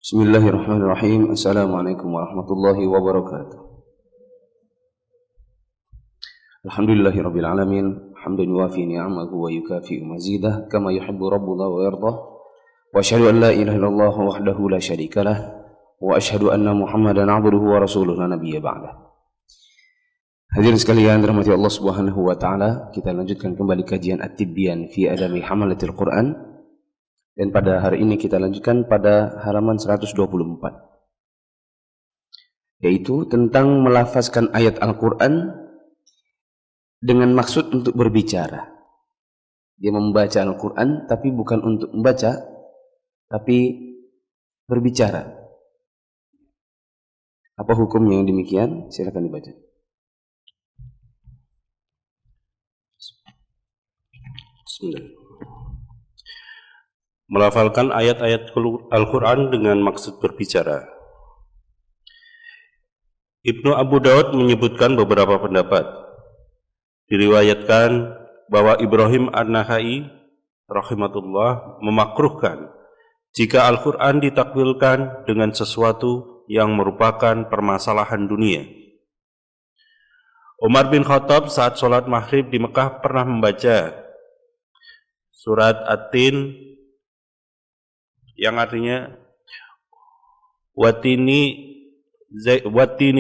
Bismillahirrahmanirrahim. Assalamualaikum warahmatullahi wabarakatuh. Alhamdulillahirabbil alamin, hamdan yuwafi ni'amahu wa yukafi'u mazidah kama yuhibbu rabbuna wa yardah. Wa asyhadu an la ilaha illallah wahdahu la syarikalah wa asyhadu anna Muhammadan 'abduhu wa rasuluhu la nabiyya ba'dah. Hadirin sekalian dirahmati Allah Subhanahu wa taala, kita lanjutkan kembali kajian At-Tibyan fi Adami Hamalatil Quran. Dan pada hari ini kita lanjutkan pada halaman 124, yaitu tentang melafazkan ayat Al-Quran dengan maksud untuk berbicara. Dia membaca Al-Quran tapi bukan untuk membaca, tapi berbicara. Apa hukumnya yang demikian? Silakan dibaca. Bismillah. Melafalkan ayat-ayat Al-Quran dengan maksud berbicara. Ibnu Abu Daud menyebutkan beberapa pendapat. Diriwayatkan bahwa Ibrahim An-Nakhai rahimahullah memakruhkan jika Al-Quran ditakwilkan dengan sesuatu yang merupakan permasalahan dunia. Umar bin Khattab saat sholat maghrib di Mekah pernah membaca surat At-Tin yang artinya watini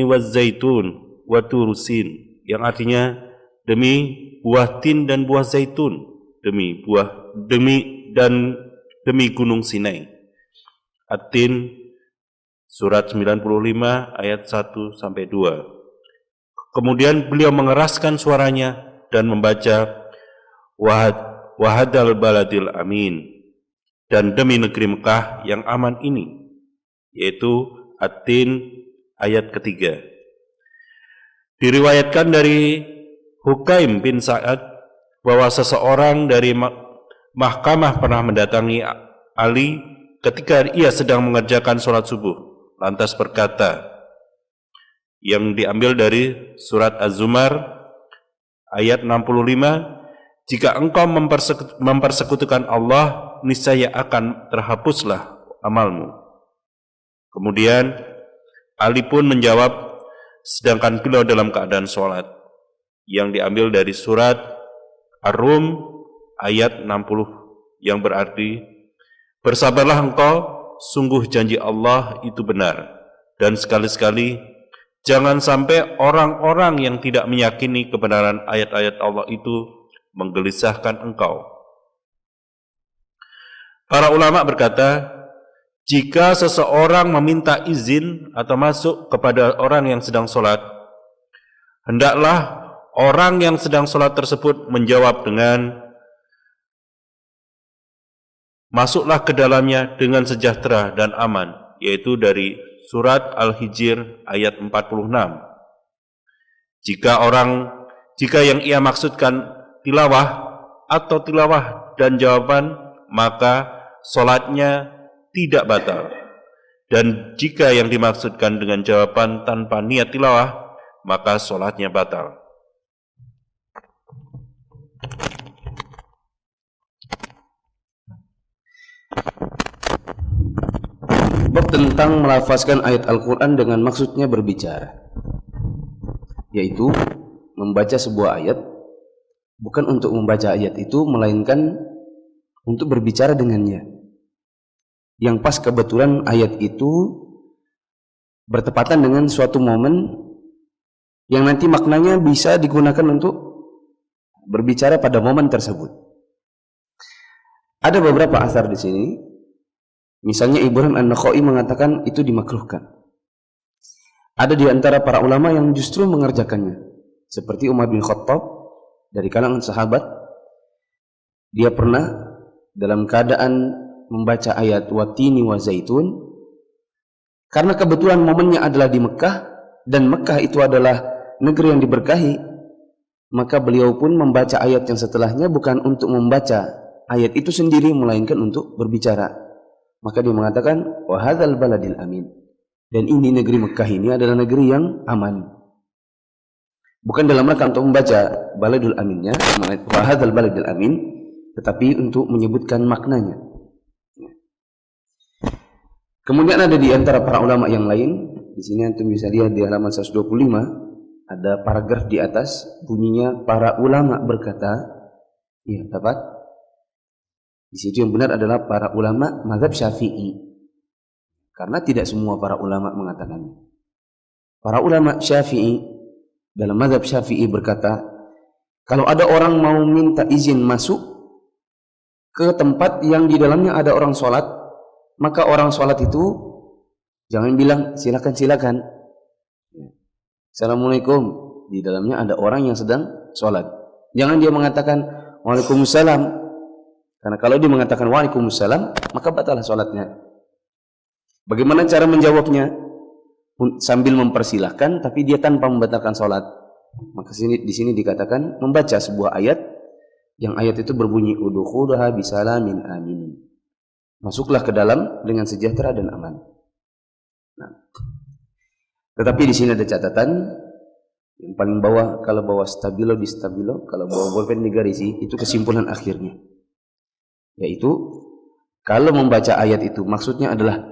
waz-zaitun wa turusin, yang artinya demi buah tin dan buah zaitun, demi gunung Sinai. At-Tin surat 95 ayat 1 sampai 2. Kemudian beliau mengeraskan suaranya dan membaca wahadal baladil amin, dan demi negeri Mekah yang aman ini, yaitu At-Tin ayat ketiga. Diriwayatkan dari Hukaim bin Sa'ad bahwa seseorang dari mahkamah pernah mendatangi Ali ketika ia sedang mengerjakan sholat subuh, lantas berkata, yang diambil dari surat Az-Zumar ayat 65, jika engkau mempersekutukan Allah, niscaya akan terhapuslah amalmu. Kemudian Ali pun menjawab, sedangkan beliau dalam keadaan sholat, yang diambil dari surat Ar-Rum ayat 60, yang berarti, bersabarlah engkau, sungguh janji Allah itu benar, dan sekali-sekali jangan sampai orang-orang yang tidak meyakini kebenaran ayat-ayat Allah itu menggelisahkan engkau. Para ulama berkata, jika seseorang meminta izin atau masuk kepada orang yang sedang sholat, hendaklah orang yang sedang sholat tersebut menjawab dengan, masuklah ke dalamnya dengan sejahtera dan aman, yaitu dari surat Al-Hijr ayat 46. Jika yang ia maksudkan tilawah atau tilawah dan jawaban, maka sholatnya tidak batal. Dan jika yang dimaksudkan dengan jawaban tanpa niat tilawah, maka sholatnya batal. Bab tentang melafazkan ayat Al-Quran dengan maksudnya berbicara, yaitu membaca sebuah ayat bukan untuk membaca ayat itu, melainkan untuk berbicara dengannya. Yang pas kebetulan ayat itu bertepatan dengan suatu momen yang nanti maknanya bisa digunakan untuk berbicara pada momen tersebut. Ada beberapa asar di sini. Misalnya Ibrahim An-Nakhai mengatakan itu dimakruhkan. Ada di antara para ulama yang justru mengerjakannya, seperti Umar bin Khattab dari kalangan sahabat. Dia pernah dalam keadaan membaca ayat watini wa zaitun, karena kebetulan momennya adalah di Mekah, dan Mekah itu adalah negeri yang diberkahi, maka beliau pun membaca ayat yang setelahnya bukan untuk membaca ayat itu sendiri, melainkan untuk berbicara. Maka dia mengatakan wahadzal baladil amin, dan ini negeri Mekah ini adalah negeri yang aman. Bukan dalam rangka untuk membaca baladul aminnya, wahadzal baladil amin, tetapi untuk menyebutkan maknanya. Kemudian ada di antara para ulama yang lain, di sini antum bisa lihat di halaman 125 ada paragraf di atas bunyinya para ulama berkata, ya dapat. Di situ yang benar adalah para ulama mazhab Syafi'i. Karena tidak semua para ulama mengatakannya. Para ulama Syafi'i dalam mazhab Syafi'i berkata, kalau ada orang mau minta izin masuk ke tempat yang di dalamnya ada orang sholat, maka orang sholat itu jangan bilang silakan. Assalamualaikum, di dalamnya ada orang yang sedang sholat. Jangan dia mengatakan waalaikumsalam, karena kalau dia mengatakan waalaikumsalam maka batal sholatnya. Bagaimana cara menjawabnya? Sambil mempersilahkan, tapi dia tanpa membatalkan sholat. Maka di sini dikatakan membaca sebuah ayat, yang ayat itu berbunyi udkhuluha bisalamin aminin. Masuklah ke dalam dengan sejahtera dan aman. Nah, tetapi di sini ada catatan yang paling bawah, kalau bawa stabilo di stabilo, kalau bawa bolpen di garisi, itu kesimpulan akhirnya. Yaitu kalau membaca ayat itu maksudnya adalah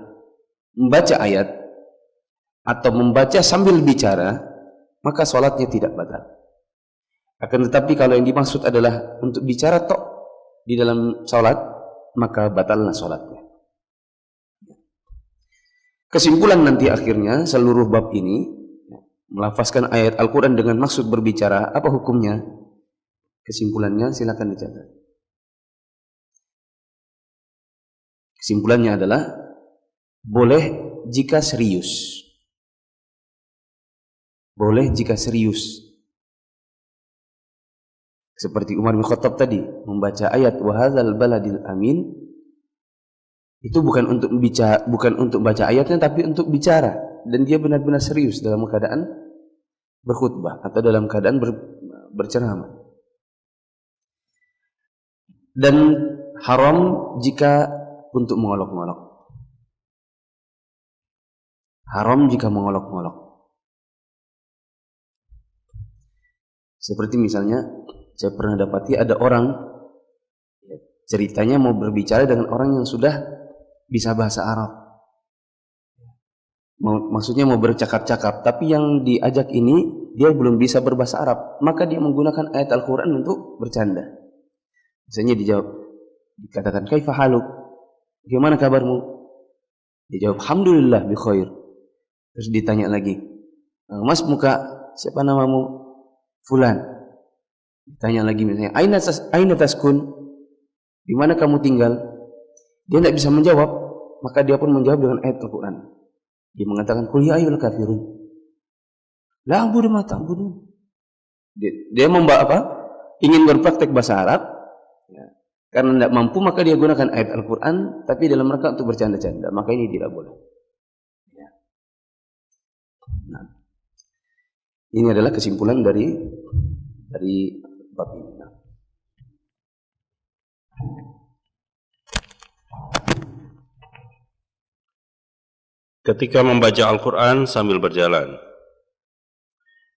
membaca ayat atau membaca sambil bicara, maka sholatnya tidak batal. Akan tetapi kalau yang dimaksud adalah untuk bicara tok di dalam sholat, maka batallah sholatnya. Kesimpulan nanti akhirnya seluruh bab ini melafazkan ayat Al-Quran dengan maksud berbicara, apa hukumnya? Kesimpulannya silakan dicatat. Kesimpulannya adalah boleh jika serius. Boleh jika serius. Seperti Umar bin Khattab tadi membaca ayat wa hadzal baladil amin, itu bukan untuk baca ayatnya, tapi untuk bicara, dan dia benar-benar serius dalam keadaan berkhutbah atau dalam keadaan berceramah. Dan haram jika untuk mengolok-ngolok. Haram jika mengolok-ngolok. Seperti misalnya saya pernah dapati ada orang ceritanya mau berbicara dengan orang yang sudah bisa bahasa Arab. Maksudnya mau bercakap-cakap, tapi yang diajak ini dia belum bisa berbahasa Arab, maka dia menggunakan ayat Al-Quran untuk bercanda. Misalnya dikatakan kaifa haluk, gimana kabarmu? Dia jawab alhamdulillah bi khair. Terus ditanya lagi, mas muka siapa namamu? Fulan. Ditanya lagi misalnya aina taskun, di mana kamu tinggal? Dia tidak bisa menjawab, maka dia pun menjawab dengan ayat Al-Quran. Dia mengatakan qul ya ayyuhal kafirun la a'budu ma ta'budun. Dia ingin berpraktek bahasa Arab, ya. Karena tidak mampu maka dia gunakan ayat Al-Quran, tapi dalam rangka untuk bercanda-canda, maka ini tidak boleh. Ya. Nah, ini adalah kesimpulan dari bab ini. Nah. Ketika membaca Al-Quran sambil berjalan.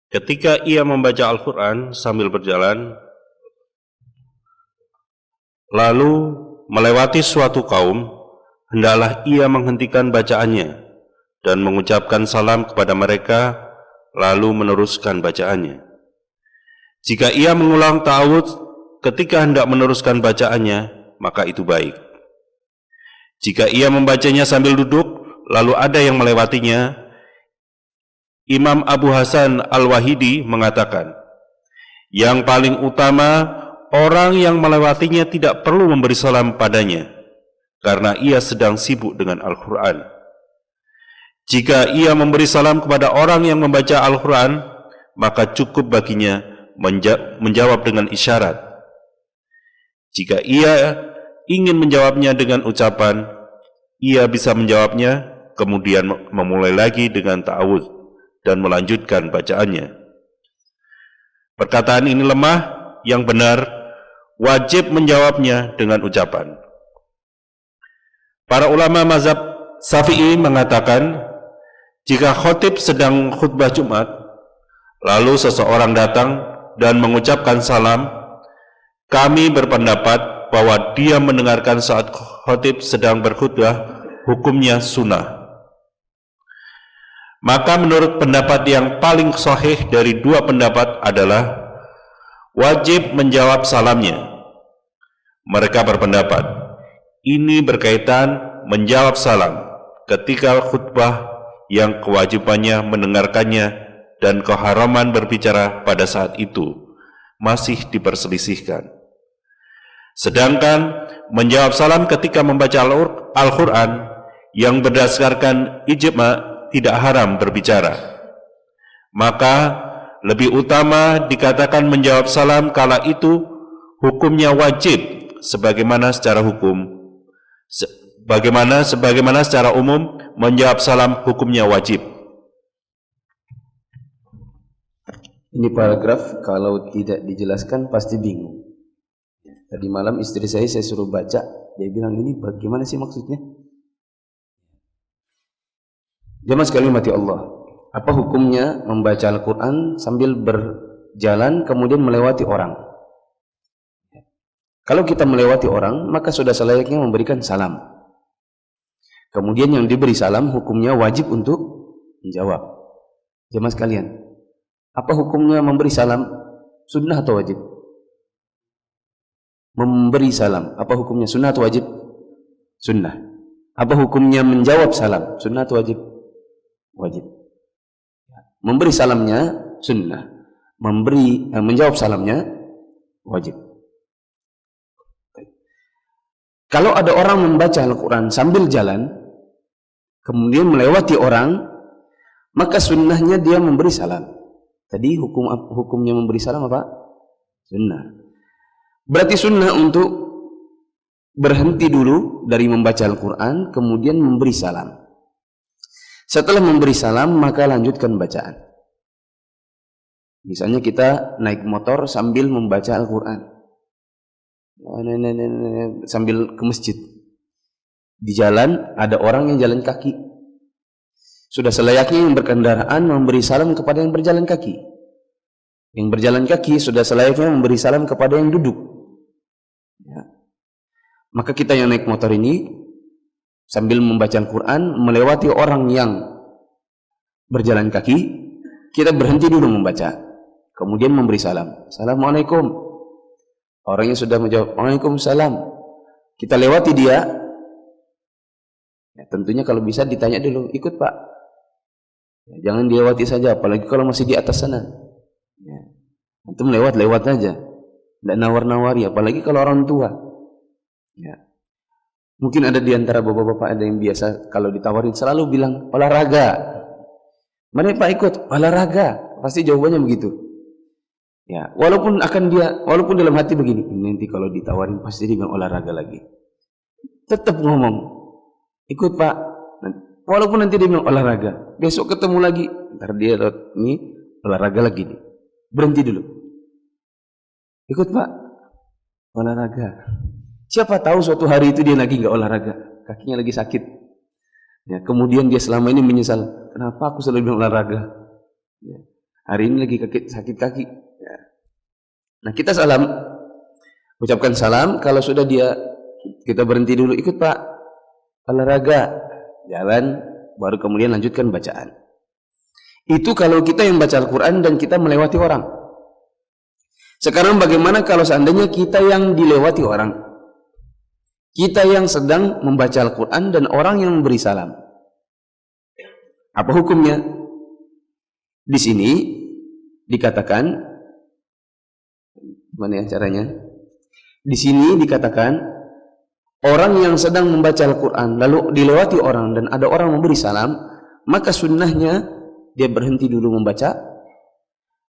Ketika ia membaca Al-Quran sambil berjalan, lalu melewati suatu kaum, hendaklah ia menghentikan bacaannya dan mengucapkan salam kepada mereka, lalu meneruskan bacaannya. Jika ia mengulang ta'awudz ketika hendak meneruskan bacaannya, maka itu baik. Jika ia membacanya sambil duduk, lalu ada yang melewatinya, Imam Abu Hasan Al-Wahidi mengatakan, yang paling utama, orang yang melewatinya tidak perlu memberi salam padanya, karena ia sedang sibuk dengan Al-Quran. Jika ia memberi salam kepada orang yang membaca Al-Quran, maka cukup baginya menjawab dengan isyarat. Jika ia ingin menjawabnya dengan ucapan, ia bisa menjawabnya, kemudian memulai lagi dengan ta'awudz dan melanjutkan bacaannya. Perkataan ini lemah, yang benar wajib menjawabnya dengan ucapan. Para ulama mazhab Syafi'i mengatakan, jika khatib sedang khutbah Jumat, lalu seseorang datang dan mengucapkan salam, kami berpendapat bahwa dia mendengarkan saat khatib sedang berkhutbah, hukumnya sunnah. Maka menurut pendapat yang paling sahih dari dua pendapat adalah wajib menjawab salamnya. Mereka berpendapat ini berkaitan menjawab salam ketika khutbah yang kewajibannya mendengarkannya dan keharaman berbicara pada saat itu masih diperselisihkan. Sedangkan menjawab salam ketika membaca Al-Quran yang berdasarkan ijma' tidak haram berbicara. Maka lebih utama dikatakan menjawab salam kala itu hukumnya wajib sebagaimana secara umum menjawab salam hukumnya wajib. Ini paragraf kalau tidak dijelaskan pasti bingung. Tadi malam istri saya suruh baca, dia bilang ini bagaimana sih maksudnya? Jamaah sekalian mati Allah, apa hukumnya membaca Al-Quran sambil berjalan kemudian melewati orang? Kalau kita melewati orang, maka sudah selayaknya memberikan salam. Kemudian yang diberi salam hukumnya wajib untuk menjawab. Jamaah sekalian, apa hukumnya memberi salam? Sunnah atau wajib? Memberi salam, apa hukumnya? Sunnah atau wajib? Sunnah. Apa hukumnya menjawab salam? Sunnah atau wajib? Wajib. Memberi salamnya sunnah, menjawab salamnya wajib. Kalau ada orang membaca Al-Quran sambil jalan kemudian melewati orang, maka sunnahnya dia memberi salam. Tadi hukumnya memberi salam apa? Sunnah. Berarti sunnah untuk berhenti dulu dari membaca Al-Quran kemudian memberi salam. Setelah memberi salam, maka lanjutkan bacaan. Misalnya kita naik motor sambil membaca Al-Quran, sambil ke masjid. Di jalan ada orang yang jalan kaki. Sudah selayaknya yang berkendaraan memberi salam kepada yang berjalan kaki. Yang berjalan kaki sudah selayaknya memberi salam kepada yang duduk. Ya. Maka kita yang naik motor ini sambil membaca Al-Quran, melewati orang yang berjalan kaki, kita berhenti dulu membaca, kemudian memberi salam. Assalamualaikum. Orangnya sudah menjawab, Waalaikumsalam. Kita lewati dia, ya, tentunya kalau bisa ditanya dulu, ikut Pak. Ya, jangan dilewati saja, apalagi kalau masih di atas sana. Ya. Itu lewat aja, tidak nawar-nawari, apalagi kalau orang tua. Ya. Mungkin ada di antara bapak-bapak ada yang biasa kalau ditawarin selalu bilang olahraga. Mana Pak ikut? Olahraga. Pasti jawabannya begitu. Ya, walaupun dalam hati begini, nanti kalau ditawarin pasti dia bilang olahraga lagi. Tetap ngomong, ikut Pak. Walaupun nanti dia bilang olahraga, besok ketemu lagi, ntar dia ini olahraga lagi nih. Berhenti dulu. Ikut Pak, olahraga. Siapa tahu suatu hari itu dia lagi nggak olahraga, kakinya lagi sakit. Ya, kemudian dia selama ini menyesal, kenapa aku selalu bilang olahraga? Ya, hari ini lagi sakit kaki. Ya. Nah kita salam, ucapkan salam. Kalau sudah kita berhenti dulu, ikut Pak, olahraga, jalan, baru kemudian lanjutkan bacaan. Itu kalau kita yang baca Al-Quran dan kita melewati orang. Sekarang bagaimana kalau seandainya kita yang dilewati orang? Kita yang sedang membaca Al-Quran dan orang yang memberi salam. Apa hukumnya? Di sini dikatakan, gimana ya caranya? Di sini dikatakan orang yang sedang membaca Al-Quran lalu dilewati orang dan ada orang memberi salam, maka sunnahnya dia berhenti dulu membaca,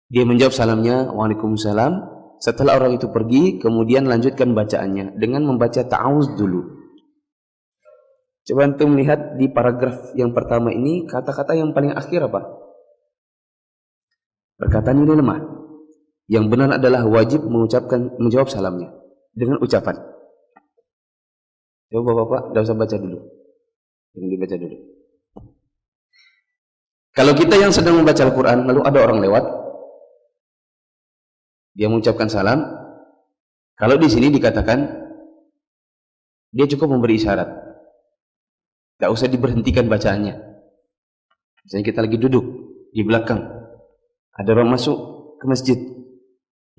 dia menjawab salamnya Waalaikumsalam. Setelah orang itu pergi, kemudian lanjutkan bacaannya dengan membaca ta'awuz dulu. Coba antum melihat di paragraf yang pertama ini, kata-kata yang paling akhir apa? Perkataan ini lemah. Yang benar adalah wajib menjawab salamnya dengan ucapan. Coba Bapak, tidak usah baca dulu. Yang dibaca dulu. Kalau kita yang sedang membaca Al-Quran, lalu ada orang lewat, dia mengucapkan salam. Kalau di sini dikatakan dia cukup memberi isyarat. Tak usah diberhentikan bacaannya. Misalnya kita lagi duduk di belakang, ada orang masuk ke masjid,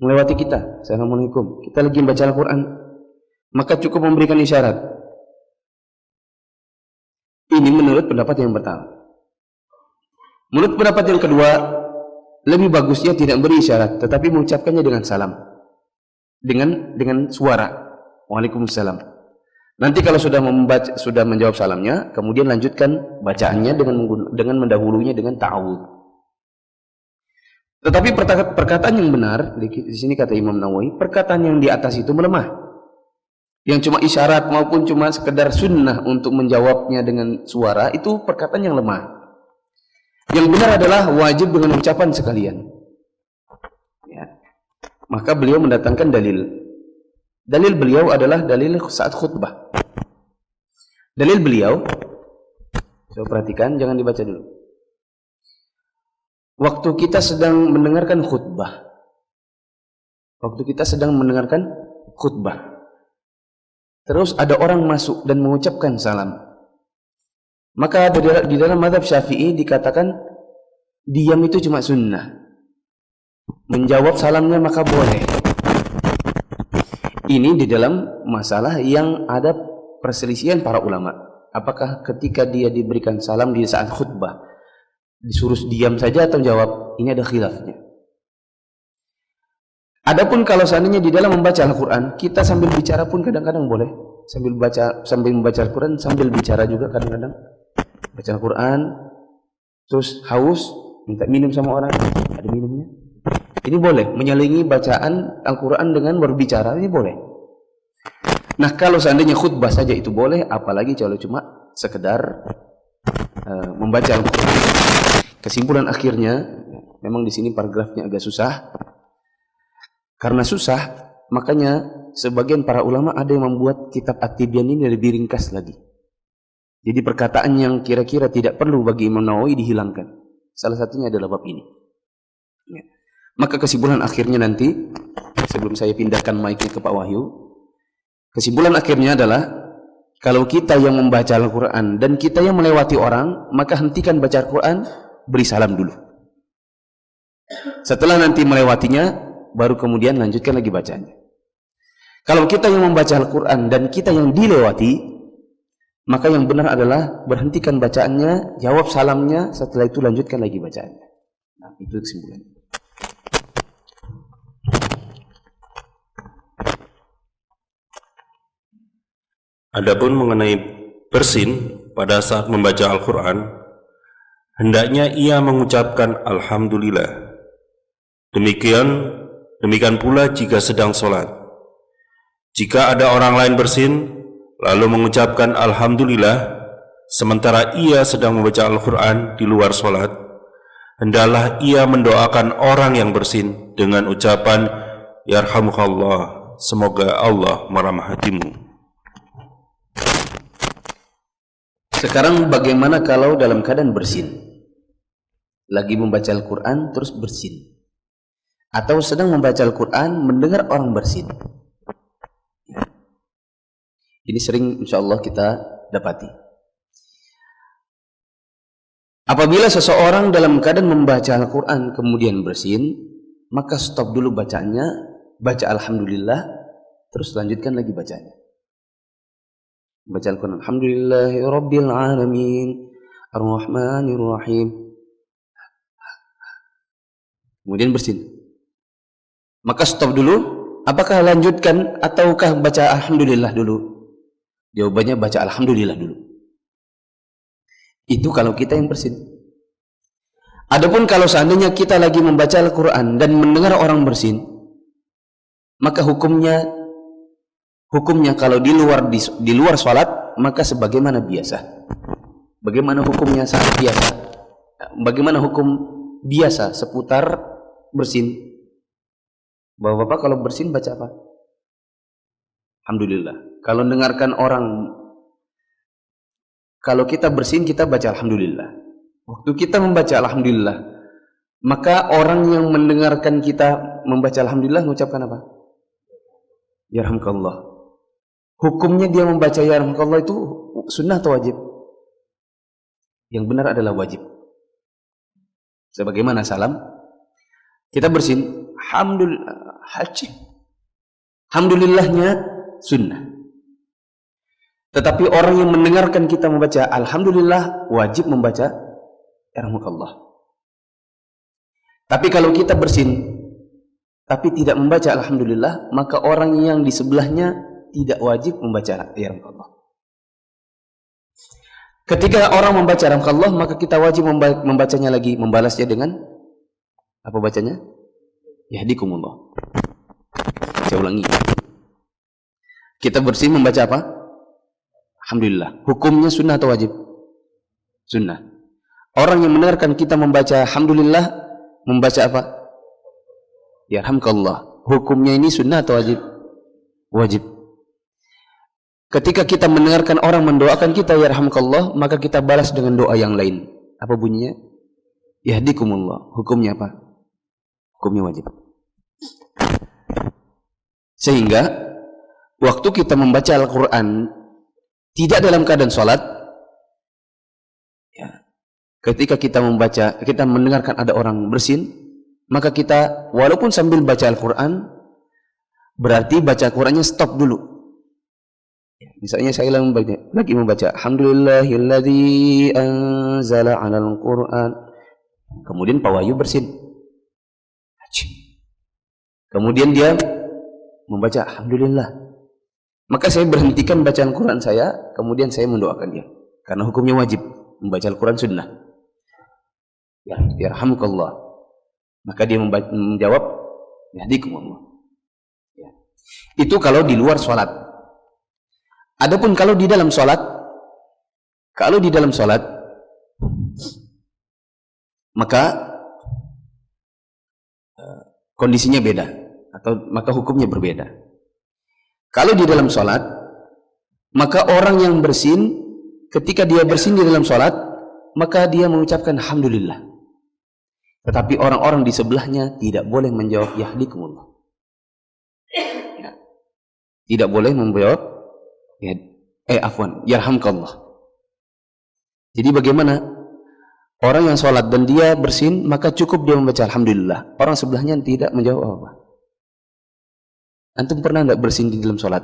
melewati kita, Assalamualaikum, kita lagi membaca Al-Quran, maka cukup memberikan isyarat. Ini menurut pendapat yang pertama. Menurut pendapat yang kedua, lebih bagusnya tidak beri isyarat, tetapi mengucapkannya dengan salam, dengan suara, Waalaikumsalam. Nanti kalau sudah menjawab salamnya, kemudian lanjutkan bacaannya dengan mendahulunya dengan ta'awudz. Tetapi perkataan yang benar di sini kata Imam Nawawi, perkataan yang di atas itu melemah. Yang cuma isyarat maupun cuma sekedar sunnah untuk menjawabnya dengan suara, itu perkataan yang lemah. Yang benar adalah wajib dengan ucapan sekalian. Ya. Maka beliau mendatangkan dalil. Dalil beliau adalah dalil saat khutbah. Dalil beliau, coba perhatikan, jangan dibaca dulu. Waktu kita sedang mendengarkan khutbah, terus ada orang masuk dan mengucapkan salam, maka di dalam mazhab Syafi'i dikatakan diam itu cuma sunnah, menjawab salamnya maka boleh. Ini di dalam masalah yang ada perselisihan para ulama. Apakah ketika dia diberikan salam di saat khutbah disuruh diam saja atau jawab? Ini ada khilafnya. Adapun kalau seandainya di dalam membaca Al-Quran, kita sambil bicara pun kadang-kadang boleh. Sambil membaca Al-Quran, sambil bicara juga kadang-kadang. Baca Al-Quran, terus haus, minta minum sama orang, ada minumnya. Ini boleh, menyalingi bacaan Al-Quran dengan berbicara, ini boleh. Nah, kalau seandainya khutbah saja itu boleh, apalagi kalau cuma sekedar membaca Al-Quran. Kesimpulan akhirnya, memang di sini paragrafnya agak susah. Karena susah, makanya sebagian para ulama ada yang membuat kitab At-Tibyan ini lebih ringkas lagi. Jadi perkataan yang kira-kira tidak perlu bagi Imam Nawawi dihilangkan. Salah satunya adalah bab ini. Ya. Maka kesimpulan akhirnya nanti, sebelum saya pindahkan mic-nya ke Pak Wahyu, kesimpulan akhirnya adalah kalau kita yang membaca Al-Quran dan kita yang melewati orang, maka hentikan baca Al-Quran, beri salam dulu. Setelah nanti melewatinya, baru kemudian lanjutkan lagi bacanya. Kalau kita yang membaca Al-Quran dan kita yang dilewati, maka yang benar adalah berhentikan bacaannya, jawab salamnya, setelah itu lanjutkan lagi bacaannya. Nah, itu kesimpulannya. Adapun mengenai bersin pada saat membaca Al-Quran, hendaknya ia mengucapkan Alhamdulillah. Demikian pula jika sedang sholat. Jika ada orang lain bersin, lalu mengucapkan Alhamdulillah, sementara ia sedang membaca Al-Quran di luar sholat, hendaklah ia mendoakan orang yang bersin dengan ucapan Yarhamukallah, semoga Allah merahmatimu. Sekarang bagaimana kalau dalam keadaan bersin? Lagi membaca Al-Quran terus bersin. Atau sedang membaca Al-Quran mendengar orang bersin. Ini sering insya Allah kita dapati. Apabila seseorang dalam keadaan membaca Al-Quran kemudian bersin, maka stop dulu bacaannya, baca Alhamdulillah, terus lanjutkan lagi bacanya. Baca Al-Quran, Alhamdulillahi Rabbil Alamin, Ar-Rahmanir Rahim. Kemudian bersin. Maka stop dulu. Apakah lanjutkan ataukah baca Alhamdulillah dulu? Jawabannya baca Alhamdulillah dulu. Itu kalau kita yang bersin. Adapun kalau seandainya kita lagi membaca Al-Quran dan mendengar orang bersin, maka hukumnya kalau di luar sholat, maka sebagaimana biasa. Bagaimana hukumnya saat biasa? Bagaimana hukum biasa seputar bersin? Bapak-bapak kalau bersin baca apa? Alhamdulillah. Kalau dengarkan orang, kalau kita bersin kita baca Alhamdulillah. Waktu kita membaca Alhamdulillah, maka orang yang mendengarkan kita membaca Alhamdulillah mengucapkan apa? Yarhamkallah. Hukumnya dia membaca Yarhamkallah itu sunnah atau wajib? Yang benar adalah wajib. Sebagaimana salam, kita bersin, alhamdulillahnya sunnah. Tetapi orang yang mendengarkan kita membaca alhamdulillah wajib membaca yarhamukallah. Tapi kalau kita bersin tapi tidak membaca alhamdulillah, maka orang yang di sebelahnya tidak wajib membaca yarhamukallah. Ketika orang membaca yarhamukallah, maka kita wajib membacanya lagi, membalasnya dengan apa bacanya? Yahdikumullah. Saya ulangi. Kita bersin membaca apa? Alhamdulillah. Hukumnya sunnah atau wajib? Sunnah. Orang yang mendengarkan kita membaca alhamdulillah, membaca apa? Yarhamkallah. Hukumnya ini sunnah atau wajib? Wajib. Ketika kita mendengarkan orang mendoakan kita yarhamkallah, maka kita balas dengan doa yang lain. Apa bunyinya? Yahdikumullah. Hukumnya apa? Hukumnya wajib. Sehingga waktu kita membaca Al-Quran tidak dalam keadaan sholat, ya, ketika kita membaca, kita mendengarkan ada orang bersin, maka kita walaupun sambil baca Al-Quran, berarti baca Al-Qurannya stop dulu. Ya, misalnya saya lagi membaca alhamdulillahilladzi anzala 'alal Qur'an, kemudian Pak Wahyu bersin, kemudian dia membaca alhamdulillah, maka saya berhentikan bacaan Quran saya, kemudian saya mendoakan dia, karena hukumnya wajib membaca Al-Quran sunnah. Ya, yarhamukallah. Maka dia menjawab yahdikumullah. Ya. Itu kalau di luar sholat. Adapun kalau di dalam sholat, maka kondisinya beda, atau maka hukumnya berbeda. Kalau di dalam sholat, maka orang yang bersin, ketika dia bersin di dalam sholat, maka dia mengucapkan alhamdulillah. Tetapi orang-orang di sebelahnya tidak boleh menjawab yahdikumullah. Ya. Tidak boleh menjawab yarhamkallah. Jadi bagaimana? Orang yang sholat dan dia bersin, maka cukup dia membaca alhamdulillah. Orang sebelahnya tidak menjawab apa-apa. Antum pernah tidak bersin di dalam sholat?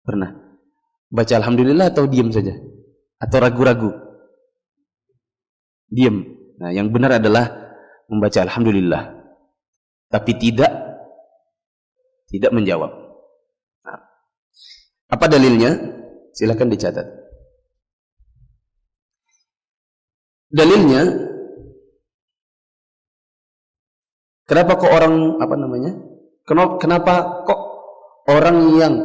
Pernah. Baca alhamdulillah atau diam saja? Atau ragu-ragu? Diam. Nah, yang benar adalah membaca alhamdulillah, tapi tidak menjawab. Nah, apa dalilnya? Silakan dicatat. Dalilnya, kenapa kok orang Kenapa kok orang yang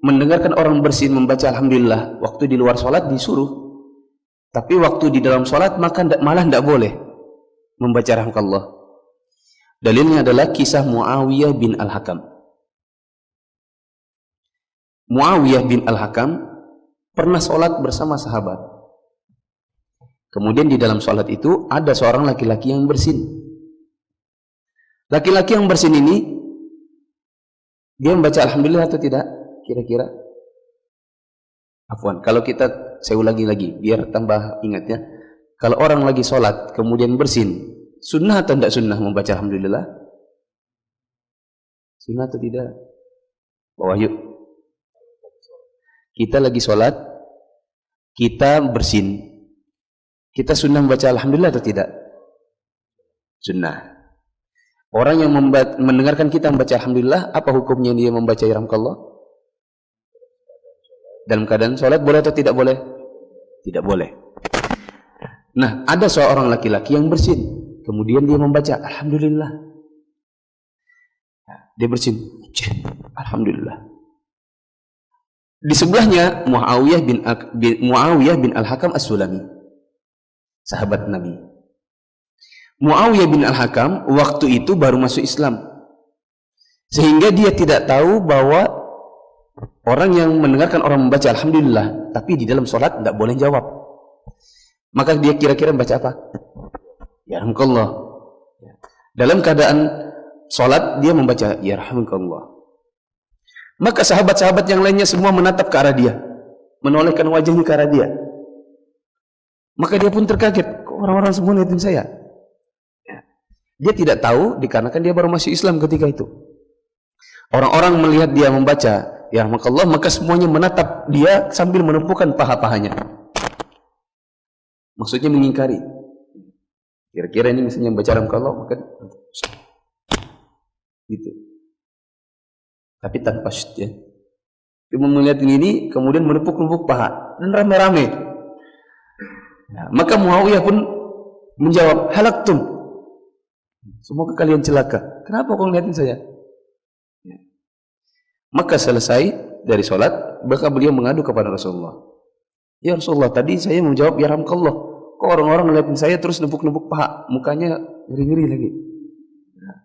mendengarkan orang bersin membaca alhamdulillah waktu di luar sholat disuruh, tapi waktu di dalam sholat maka malah tidak boleh membaca rahmatullah? Dalilnya adalah kisah Muawiyah bin Al-Hakam. Muawiyah bin Al-Hakam pernah sholat bersama sahabat. Kemudian di dalam sholat itu ada seorang laki-laki yang bersin. Laki-laki yang bersin ini, dia membaca alhamdulillah atau tidak? Kira-kira? Afwan, kalau saya ulangi lagi, biar tambah ingatnya. Kalau orang lagi sholat, kemudian bersin, sunnah atau tidak sunnah membaca alhamdulillah? Sunnah atau tidak? Bawah yuk. Kita lagi sholat, kita bersin, kita sunnah membaca alhamdulillah atau tidak? Sunnah. Orang yang mendengarkan kita membaca alhamdulillah, apa hukumnya dia membaca yarhamkallah? Dalam keadaan sholat boleh atau tidak boleh? Tidak boleh. Nah, ada seorang laki-laki yang bersin, kemudian dia membaca alhamdulillah. Dia bersin, alhamdulillah. Di sebelahnya Muawiyah bin Al-Hakam As-Sulami, sahabat Nabi. Muawiyah bin Al-Hakam waktu itu baru masuk Islam, sehingga dia tidak tahu bahwa orang yang mendengarkan orang membaca alhamdulillah tapi di dalam sholat tidak boleh jawab. Maka dia kira-kira membaca apa? Yarhamkallah. Dalam keadaan sholat dia membaca yarhamkallah. Maka sahabat-sahabat yang lainnya semua menatap ke arah dia, menolehkan wajahnya ke arah dia. Maka dia pun terkaget, kok orang-orang semua lihatin saya. Ya. Dia tidak tahu dikarenakan dia baru masuk Islam ketika itu. Orang-orang melihat dia membaca, ya rahmakallah, maka semuanya menatap dia sambil menepukkan paha-pahanya. Maksudnya mengingkari. Kira-kira ini misalnya membaca rahmakallah, maka gitu. Tapi tanpa ya. Cuma melihat ini, kemudian menepuk-nepuk paha dan rame-rame. Nah, maka Muawiyah pun menjawab, halaktum. Semoga kalian celaka. Kenapa kau ngeliatin saya? Ya. Maka selesai dari sholat, maka beliau mengadu kepada Rasulullah. Ya Rasulullah, tadi saya menjawab ya rahmakallah. Kok orang-orang ngeliatin saya terus nepuk-nepuk paha, mukanya ngeri-ngeri lagi. Nah.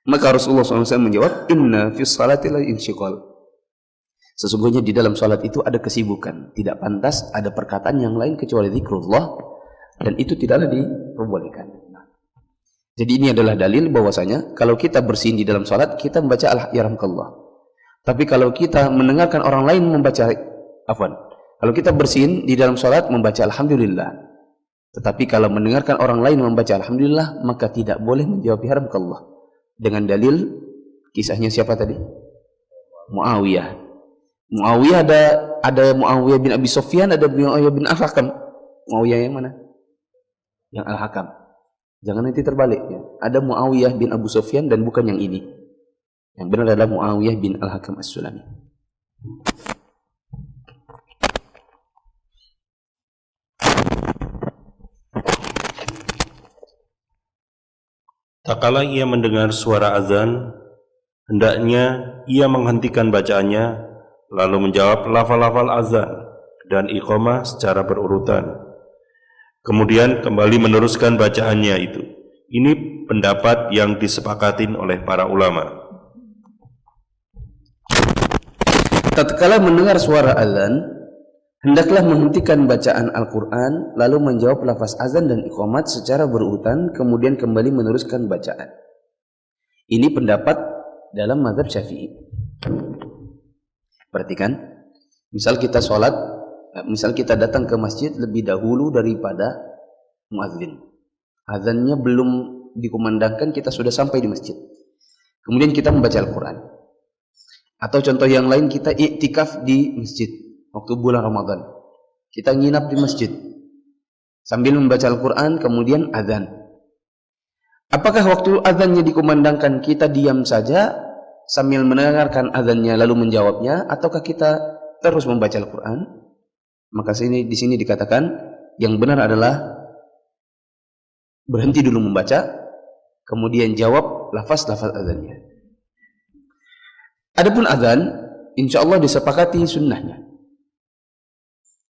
Maka Rasulullah SAW menjawab, inna fis salati la insyiqal. Sesungguhnya di dalam salat itu ada kesibukan, tidak pantas ada perkataan yang lain kecuali zikrullah, dan itu tidaklah diperbolehkan. Nah, jadi ini adalah dalil bahwasanya kalau kita bersin di dalam salat kita membaca yarhamkallah. Tapi kalau kita mendengarkan orang lain membaca kalau kita bersin di dalam salat membaca alhamdulillah. Tetapi kalau mendengarkan orang lain membaca alhamdulillah maka tidak boleh menjawab yarhamkallah. Dengan dalil kisahnya siapa tadi? Muawiyah. Muawiyah ada Muawiyah bin Abi Sufyan, ada Muawiyah bin Al-Hakam. Muawiyah yang mana? Yang Al-Hakam. Jangan nanti terbalik ya. Ada Muawiyah bin Abu Sufyan dan bukan yang ini. Yang benar adalah Muawiyah bin Al-Hakam As-Sulami. Tak kala ia mendengar suara azan, hendaknya ia menghentikan bacaannya, lalu menjawab lafal-lafal azan dan iqamah secara berurutan. Kemudian kembali meneruskan bacaannya itu. Ini pendapat yang disepakatin oleh para ulama. Tatkala mendengar suara azan, hendaklah menghentikan bacaan Al-Quran, lalu menjawab lafaz azan dan iqamat secara berurutan, kemudian kembali meneruskan bacaan. Ini pendapat dalam mazhab Syafi'i. Perhatikan, misal kita sholat, misal kita datang ke masjid lebih dahulu daripada muadzin. Azannya belum dikumandangkan, kita sudah sampai di masjid. Kemudian kita membaca Al-Quran. Atau contoh yang lain, kita iktikaf di masjid waktu bulan Ramadan. Kita nginap di masjid sambil membaca Al-Quran, kemudian azan. Apakah waktu azannya dikumandangkan kita diam saja sambil mendengarkan azannya lalu menjawabnya, ataukah kita terus membaca Al-Quran? Maka di sini dikatakan yang benar adalah berhenti dulu membaca, kemudian jawab lafaz-lafaz azannya. Adapun azan, insya Allah disepakati sunnahnya.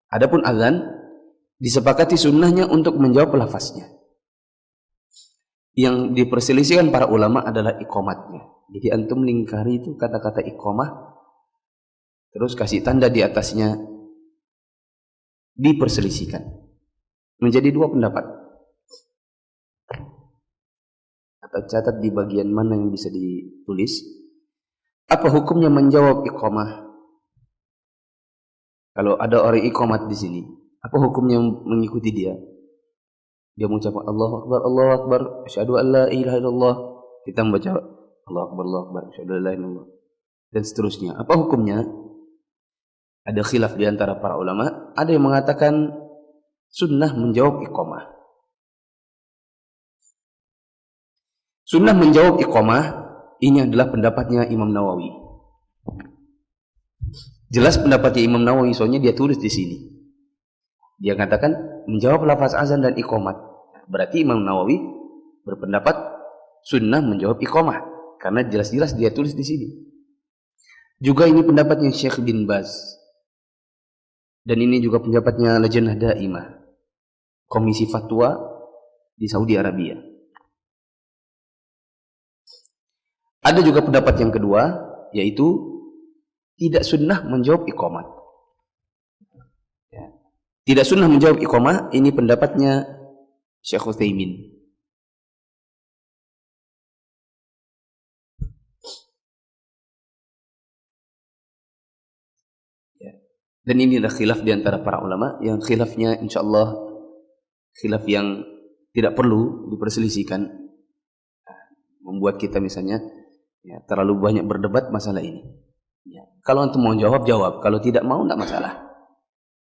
Adapun azan disepakati sunnahnya untuk menjawab lafaznya. Yang diperselisihkan para ulama adalah iqamatnya. Jadi antum lingkari itu kata-kata iqamah, terus kasih tanda di atasnya, diperselisihkan menjadi dua pendapat. Atau catat di bagian mana yang bisa ditulis. Apa hukumnya menjawab iqamah? Kalau ada orang iqamat di sini, apa hukumnya mengikuti dia? Dia mengucapkan Allahu Akbar, asyhadu an la ilaha illallah. Kita membaca Allahu Akbar, asyhadu an la ilaha illallah. Dan seterusnya. Apa hukumnya? Ada khilaf di antara para ulama. Ada yang mengatakan sunnah menjawab iqamah. Sunnah menjawab iqamah ini adalah pendapatnya Imam Nawawi. Jelas pendapatnya Imam Nawawi, soalnya dia tulis di sini. Dia katakan menjawab lafaz azan dan iqamat. Berarti Imam Nawawi berpendapat sunnah menjawab iqamah, karena jelas-jelas dia tulis di sini. Juga ini pendapatnya Syekh bin Baz. Dan ini juga pendapatnya Lajnah Daimah, Komisi Fatwa di Saudi Arabia. Ada juga pendapat yang kedua, yaitu tidak sunnah menjawab iqamat. Tidak sunnah menjawab iqamah, ini pendapatnya Syekh Utsaimin. Dan ini adalah khilaf di antara para ulama, yang khilafnya insyaallah khilaf yang tidak perlu diperselisihkan, membuat kita misalnya ya, terlalu banyak berdebat masalah ini. Ya. Kalau antum mau jawab, jawab. Kalau tidak mau, tidak masalah.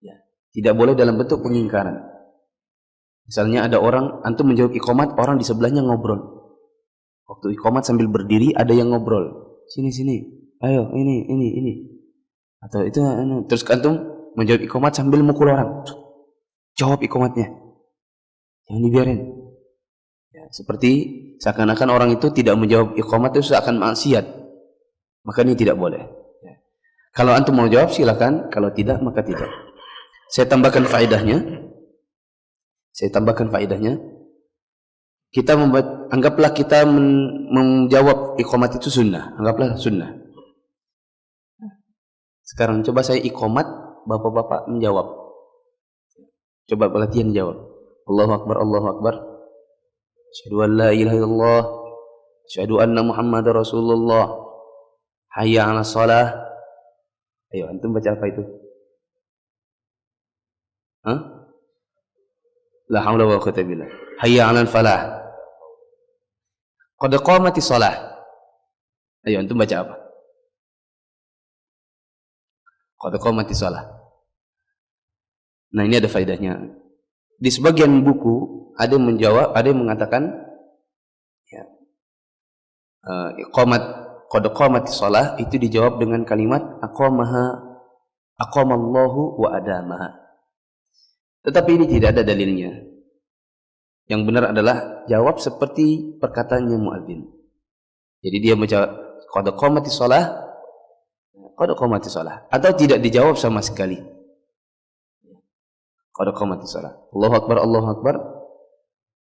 Ya. Tidak boleh dalam bentuk pengingkaran. Misalnya ada orang, antum menjawab iqamat, orang di sebelahnya ngobrol. Waktu iqamat sambil berdiri, ada yang ngobrol. Sini, ayo, ini. Atau itu, terus antum menjawab iqamat sambil mukul orang. Jawab iqamatnya. Jangan dibiarin. Ya, seperti seakan-akan orang itu tidak menjawab iqamat itu seakan maksiat. Maka ini tidak boleh. Ya. Kalau antum mau jawab silakan, kalau tidak maka tidak. Saya tambahkan faedahnya. Kita anggaplah kita menjawab iqamat itu sunnah. Anggaplah sunnah. Sekarang coba saya iqamat, bapak-bapak menjawab. Coba pelatihan jawab. Allahu Akbar, Allahu Akbar. Asyhadu an la ilaha illallah. Asyhadu anna Muhammadar Rasulullah. Hayya 'alas shalah. Ayo antum baca apa itu? Hah? La haula wala quwwata billah. Hayya 'alal falah. Qad qamatis shalah. Ayo antum baca apa? Qad qamatis shalah. Nah, ini ada faedahnya. Di sebagian buku ada yang menjawab, ada yang mengatakan ya, iqamat qad qamatis shalah itu dijawab dengan kalimat aqamallahu wa adamaha. Tetapi ini tidak ada dalilnya. Yang benar adalah jawab seperti perkataannya muadzin. Jadi dia menjawab qad qamatis shalah atau tidak dijawab sama sekali. Qad qamatis shalah. Allahu Akbar, Allahu Akbar.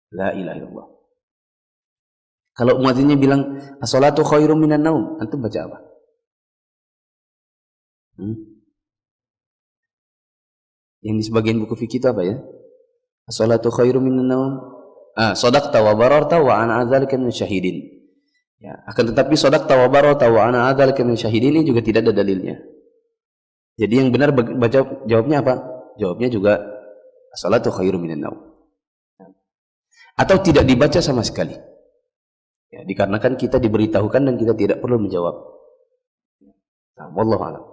La ilaha illallah. Kalau muadzinnya bilang as-salatu khairum minan naum, antum baca apa? Yang di sebagian buku fikih itu apa ya? As-salatu khairum minan naum. Shadaqta wa bararta wa ana adzalika min syahidin. Ya, akan tetapi shadaqta wa bararta wa ana adzalika min syahidin ini juga tidak ada dalilnya. Jadi yang benar baca jawabnya apa? Jawabnya juga as-salatu khairum minan naum. Atau tidak dibaca sama sekali. Ya, dikarenakan kita diberitahukan dan kita tidak perlu menjawab. Nah, wallahu a'lam.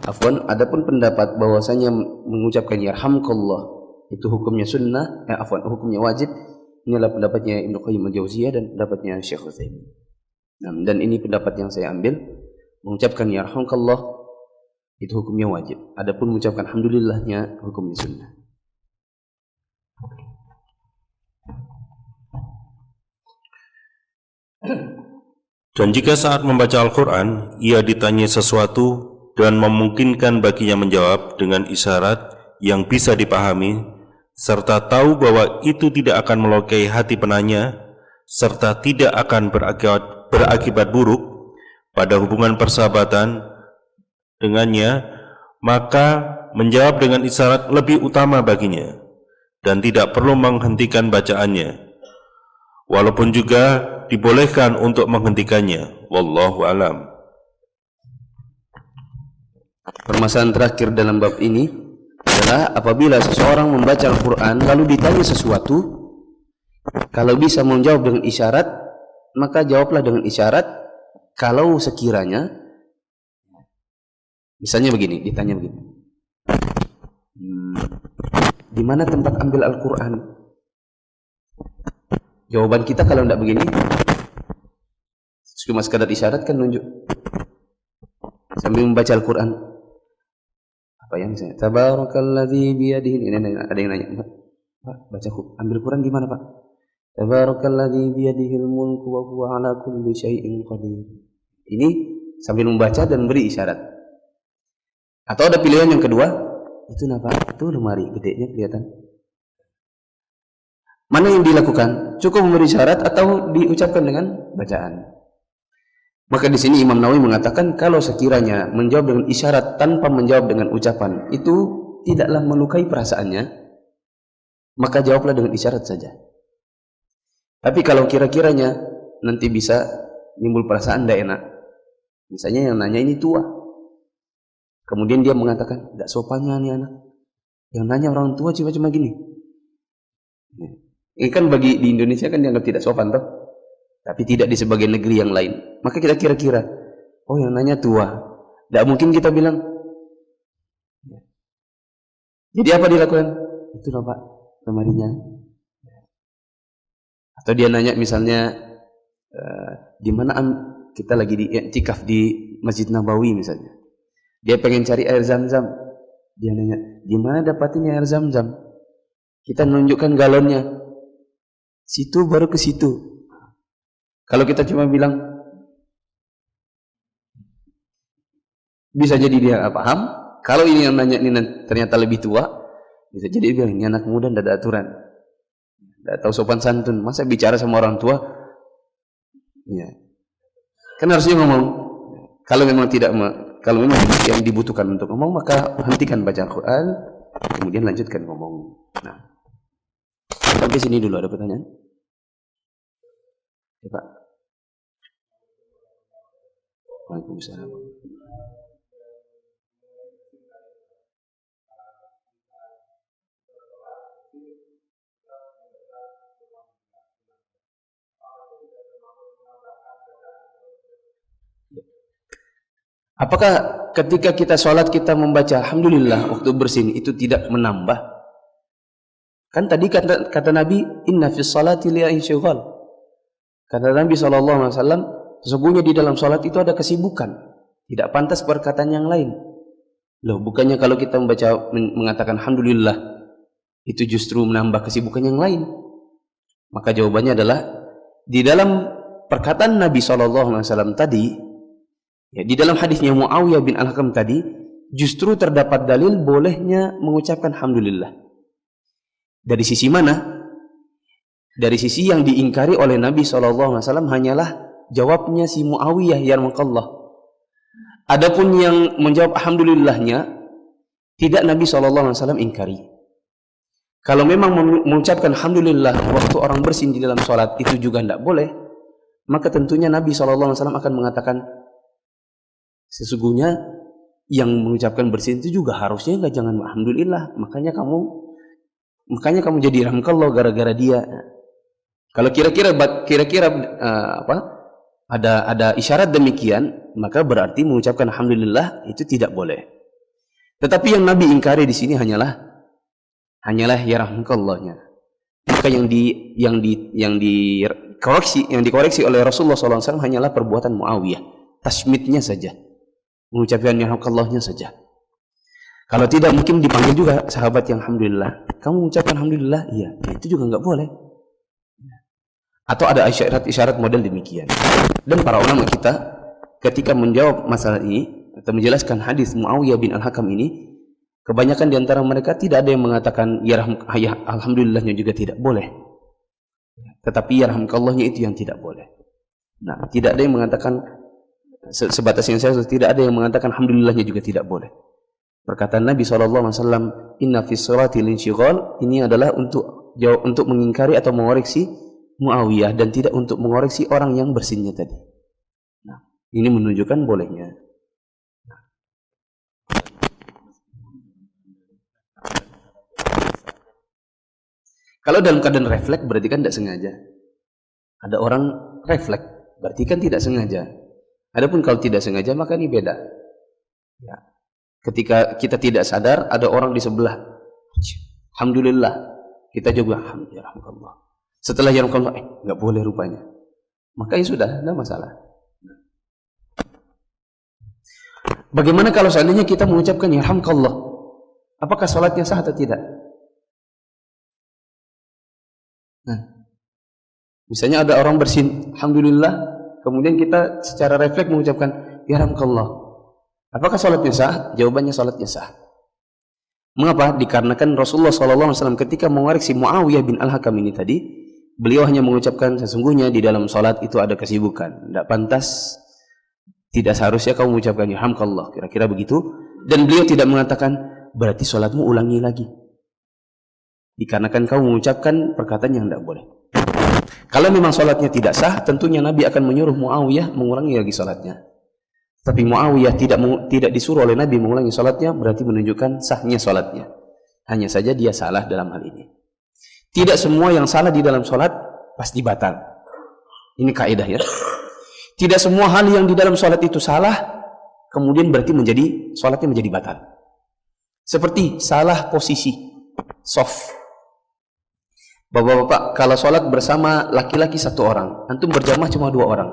Afwan, adapun pendapat bahwasanya mengucapkan yarhamkallah itu hukumnya sunnah, hukumnya wajib. Inilah pendapatnya Ibnu Qayyim al-Jauziyah dan pendapatnya Syekh Utsaimin. Nah, dan ini pendapat yang saya ambil, mengucapkan yarhamkallah itu hukumnya wajib. Adapun mengucapkan alhamdulillahnya hukumnya sunnah. Dan jika saat membaca Al-Quran, ia ditanya sesuatu dan memungkinkan baginya menjawab dengan isyarat yang bisa dipahami, serta tahu bahwa itu tidak akan melukai hati penanya, serta tidak akan berakibat buruk pada hubungan persahabatan dengannya, maka menjawab dengan isyarat lebih utama baginya, dan tidak perlu menghentikan bacaannya, walaupun juga dibolehkan untuk menghentikannya. Wallahu a'lam. Permasalahan terakhir dalam bab ini adalah apabila seseorang membaca Al-Quran lalu ditanya sesuatu, kalau bisa menjawab dengan isyarat, maka jawablah dengan isyarat. Kalau sekiranya misalnya begini, ditanya begini, di mana tempat ambil Al-Quran? Jawaban kita kalau tidak begini, cuma sekadar isyarat kan, nunjuk sambil membaca Al-Quran. Apa ya misalnya? Tabarakalladzi biyadihi. Ini ada yang nanya, Pak, baca ambil Quran di mana, Pak? Tabarakalladzi biyadihil mulku wa huwa ala kulli syai'in qadir. Ini sambil membaca dan beri isyarat. Atau ada pilihan yang kedua, itu apa? Itu lemari gedenya kelihatan. Mana yang dilakukan? Cukup memberi isyarat atau diucapkan dengan bacaan? Maka di sini Imam Nawawi mengatakan kalau sekiranya menjawab dengan isyarat tanpa menjawab dengan ucapan itu tidaklah melukai perasaannya, maka jawablah dengan isyarat saja. Tapi kalau kira-kiranya nanti bisa timbul perasaan tidak enak, misalnya yang nanya ini tua, Kemudian dia mengatakan, tidak sopannya nih anak. Yang nanya orang tua cuma gini. Ini kan bagi di Indonesia kan dianggap tidak sopan toh. Tapi tidak di sebagian negeri yang lain. Maka kita kira-kira, oh yang nanya tua. Tidak mungkin kita bilang. Jadi apa dilakukan? Itulah Pak, lemarinya. Atau dia nanya misalnya, di mana kita lagi di i'tikaf di Masjid Nabawi misalnya. Dia pengen cari air zam-zam. Dia nanya, di mana dapatin air zam-zam? Kita menunjukkan galonnya. Situ baru ke situ. Kalau kita cuma bilang, bisa jadi dia nggak paham. Kalau ini yang nanya ini ternyata lebih tua, bisa jadi dia bilang, ini anak muda tidak ada aturan. Tidak tahu sopan santun. Masa bicara sama orang tua? Ya. Kan harusnya ngomong. Kalau memang yang dibutuhkan untuk ngomong, maka hentikan baca Al-Quran, kemudian lanjutkan ngomong. Nah, sampai sini dulu ada pertanyaan? Ya, Pak. Waalaikumsalam. Apakah ketika kita sholat kita membaca Alhamdulillah waktu bersin itu tidak menambah? Kan tadi kata Nabi, Inna fis salati li'insyghal. Kata Nabi SAW, sesungguhnya di dalam sholat itu ada kesibukan. Tidak pantas perkataan yang lain. Loh, bukannya kalau kita mengatakan Alhamdulillah, itu justru menambah kesibukan yang lain? Maka jawabannya adalah, di dalam perkataan Nabi SAW tadi, ya, di dalam hadisnya Muawiyah bin Al-Hakam tadi, justru terdapat dalil bolehnya mengucapkan Alhamdulillah. Dari sisi mana? Dari sisi yang diingkari oleh Nabi SAW hanyalah jawabnya si Muawiyah yarhamukallah. Adapun yang menjawab Alhamdulillahnya, tidak Nabi SAW ingkari. Kalau memang mengucapkan Alhamdulillah waktu orang bersin di dalam sholat itu juga tidak boleh, maka tentunya Nabi SAW akan mengatakan, sesungguhnya yang mengucapkan bersin itu juga harusnya jangan Alhamdulillah, makanya kamu jadi rahmatullah gara-gara dia. Kalau kira-kira ada isyarat demikian, maka berarti mengucapkan Alhamdulillah itu tidak boleh. Tetapi yang Nabi ingkari di sini hanyalah ya rahmatallahnya. Maka yang dikoreksi oleh Rasulullah SAW hanyalah perbuatan Muawiyah, tasmitnya saja, mengucapkan ya rahmatallahnya saja. Kalau tidak mungkin dipanggil juga sahabat yang Alhamdulillah. Kamu mengucapkan Alhamdulillah? Iya, itu juga nggak boleh. Atau ada isyarat model demikian. Dan para ulama kita ketika menjawab masalah ini atau menjelaskan hadis Muawiyah bin Al-Hakam ini, kebanyakan di antara mereka tidak ada yang mengatakan ya Alhamdulillahnya juga tidak boleh. Tetapi ya rahmatallahnya itu yang tidak boleh. Nah, tidak ada yang mengatakan sebatas yang saya tidak ada yang mengatakan Alhamdulillahnya juga tidak boleh. Perkataan Nabi SAW, Inna fis salati linsyighal, ini adalah untuk mengingkari atau mengoreksi Muawiyah dan tidak untuk mengoreksi orang yang bersinnya tadi. Nah, ini menunjukkan bolehnya. Kalau dalam keadaan refleks berarti kan tidak sengaja. Ada orang refleks berarti kan tidak sengaja. Adapun kalau tidak sengaja maka ini beda. Ya. Ketika kita tidak sadar ada orang di sebelah, Alhamdulillah, kita juga Alhamdulillah. Setelah ya Allah, nggak boleh rupanya. Maka ya sudah, tidak masalah. Bagaimana kalau seandainya kita mengucapkan ya Alhamdulillah, apakah sholatnya sah atau tidak? Nah, misalnya ada orang bersin, Alhamdulillah, kemudian kita secara refleks mengucapkan ya Alhamdulillah. Apakah sholatnya sah? Jawabannya sholatnya sah. Mengapa? Dikarenakan Rasulullah SAW ketika mengoreksi Muawiyah bin Al-Hakam ini tadi, beliau hanya mengucapkan sesungguhnya di dalam sholat itu ada kesibukan. Tidak pantas, tidak seharusnya kamu mengucapkan ya Alhamdulillah. Kira-kira begitu. Dan beliau tidak mengatakan, berarti sholatmu ulangi lagi. Dikarenakan kamu mengucapkan perkataan yang tidak boleh. Kalau memang sholatnya tidak sah, tentunya Nabi akan menyuruh Muawiyah mengurangi lagi sholatnya. Tapi Muawiyah tidak disuruh oleh Nabi mengulangi salatnya, berarti menunjukkan sahnya salatnya. Hanya saja dia salah dalam hal ini. Tidak semua yang salah di dalam salat pasti batal. Ini kaidah ya. Tidak semua hal yang di dalam salat itu salah, kemudian berarti salatnya menjadi batal. Seperti salah posisi soft. Bapak-bapak, kalau salat bersama laki-laki 1 orang, antum berjamaah cuma 2 orang.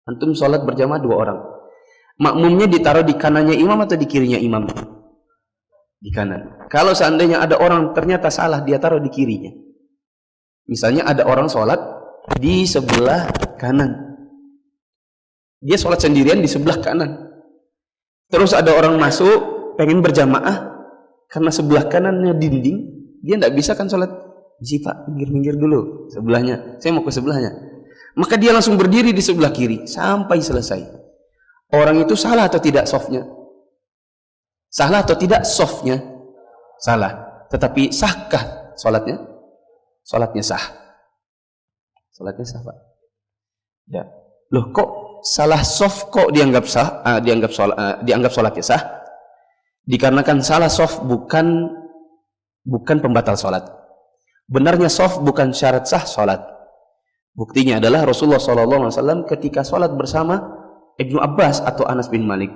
Antum salat berjamaah 2 orang. Makmumnya ditaruh di kanannya imam atau di kirinya imam? Di kanan. Kalau seandainya ada orang ternyata salah, dia taruh di kirinya. Misalnya ada orang salat di sebelah kanan. Dia salat sendirian di sebelah kanan. Terus ada orang masuk pengen berjamaah, karena sebelah kanannya dinding, dia tidak bisa kan salat. Isi Pak, minggir dulu sebelahnya. Saya mau ke sebelahnya. Maka dia langsung berdiri di sebelah kiri sampai selesai. Orang itu salah atau tidak softnya? Salah atau tidak softnya? Salah. Tetapi sahkah salatnya? Salatnya sah. Salatnya sah, Pak. Ya. Loh, kok salah soft kok dianggap sah? Dianggap salatnya sah? Dikarenakan salah soft bukan pembatal salat. Benarnya soft bukan syarat sah salat. Buktinya adalah Rasulullah SAW ketika salat bersama Ibnu Abbas atau Anas bin Malik.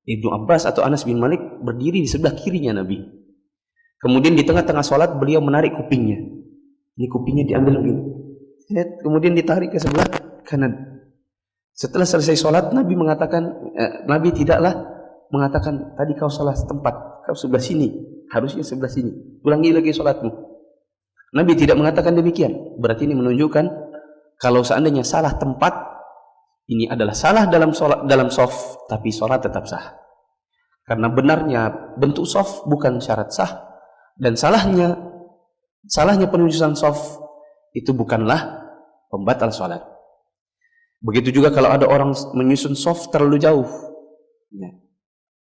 Ibnu Abbas atau Anas bin Malik berdiri di sebelah kirinya Nabi. Kemudian di tengah-tengah salat beliau menarik kupingnya. Ini kupingnya diambil begini. Kemudian ditarik ke sebelah kanan. Setelah selesai salat, Nabi tidaklah mengatakan, tadi kau salah tempat, kau sebelah sini, harusnya sebelah sini. Ulangi lagi salatmu. Nabi tidak mengatakan demikian. Berarti ini menunjukkan kalau seandainya salah tempat, ini adalah salah dalam soft, tapi salat tetap sah. Karena benarnya bentuk soft bukan syarat sah, dan salahnya penyusunan soft itu bukanlah pembatal salat. Begitu juga kalau ada orang menyusun soft terlalu jauh, ya.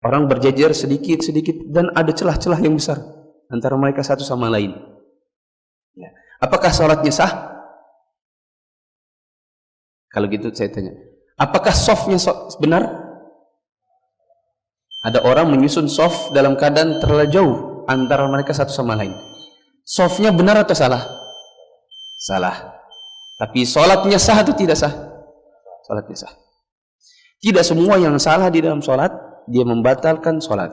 Orang berjajar sedikit dan ada celah-celah yang besar antara mereka satu sama lain. Ya. Apakah salatnya sah? Kalau gitu saya tanya, apakah softnya benar? Ada orang menyusun soft dalam keadaan terlalu jauh antara mereka satu sama lain. Softnya benar atau salah? Salah. Tapi salatnya sah atau tidak sah? Salatnya sah. Tidak semua yang salah di dalam salat dia membatalkan salat.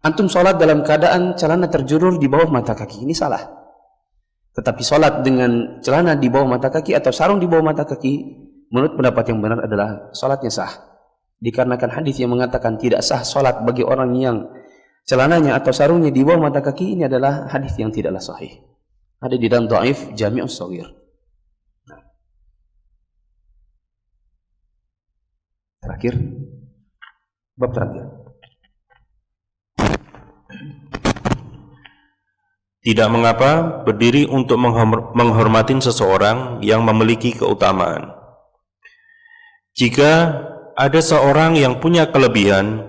Antum salat dalam keadaan celana terjulur di bawah mata kaki, ini salah. Tetapi salat dengan celana di bawah mata kaki atau sarung di bawah mata kaki, menurut pendapat yang benar adalah salatnya sah. Dikarenakan hadis yang mengatakan tidak sah salat bagi orang yang celananya atau sarungnya di bawah mata kaki, ini adalah hadis yang tidaklah sahih. Ada di dalam Dhaif Jami'us Shaghir. Terakhir, bab terakhir. Tidak mengapa berdiri untuk menghormati seseorang yang memiliki keutamaan. Jika ada seorang yang punya kelebihan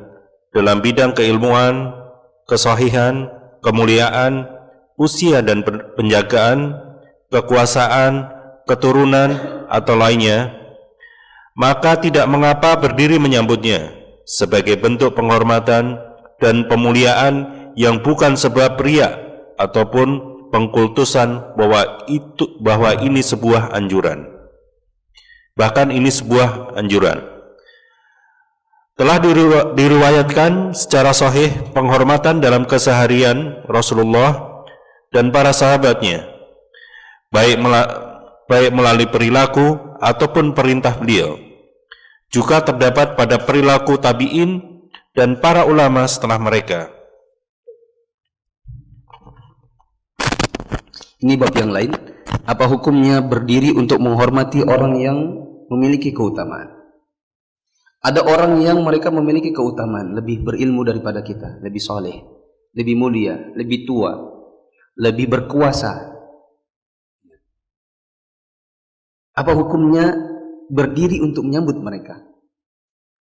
dalam bidang keilmuan, kesahihan, kemuliaan, usia dan penjagaan, kekuasaan, keturunan, atau lainnya, maka tidak mengapa berdiri menyambutnya sebagai bentuk penghormatan dan pemuliaan yang bukan sebab riya ataupun pengkultusan bahwa ini sebuah anjuran. Bahkan ini sebuah anjuran. Telah diriwayatkan secara sahih penghormatan dalam keseharian Rasulullah dan para sahabatnya, baik melalui perilaku ataupun perintah beliau. Juga terdapat pada perilaku tabi'in dan para ulama setelah mereka. Ini bab yang lain. Apa hukumnya berdiri untuk menghormati orang yang memiliki keutamaan? Ada orang yang mereka memiliki keutamaan, lebih berilmu daripada kita, lebih soleh, lebih mulia, lebih tua, lebih berkuasa. Apa hukumnya berdiri untuk menyambut mereka?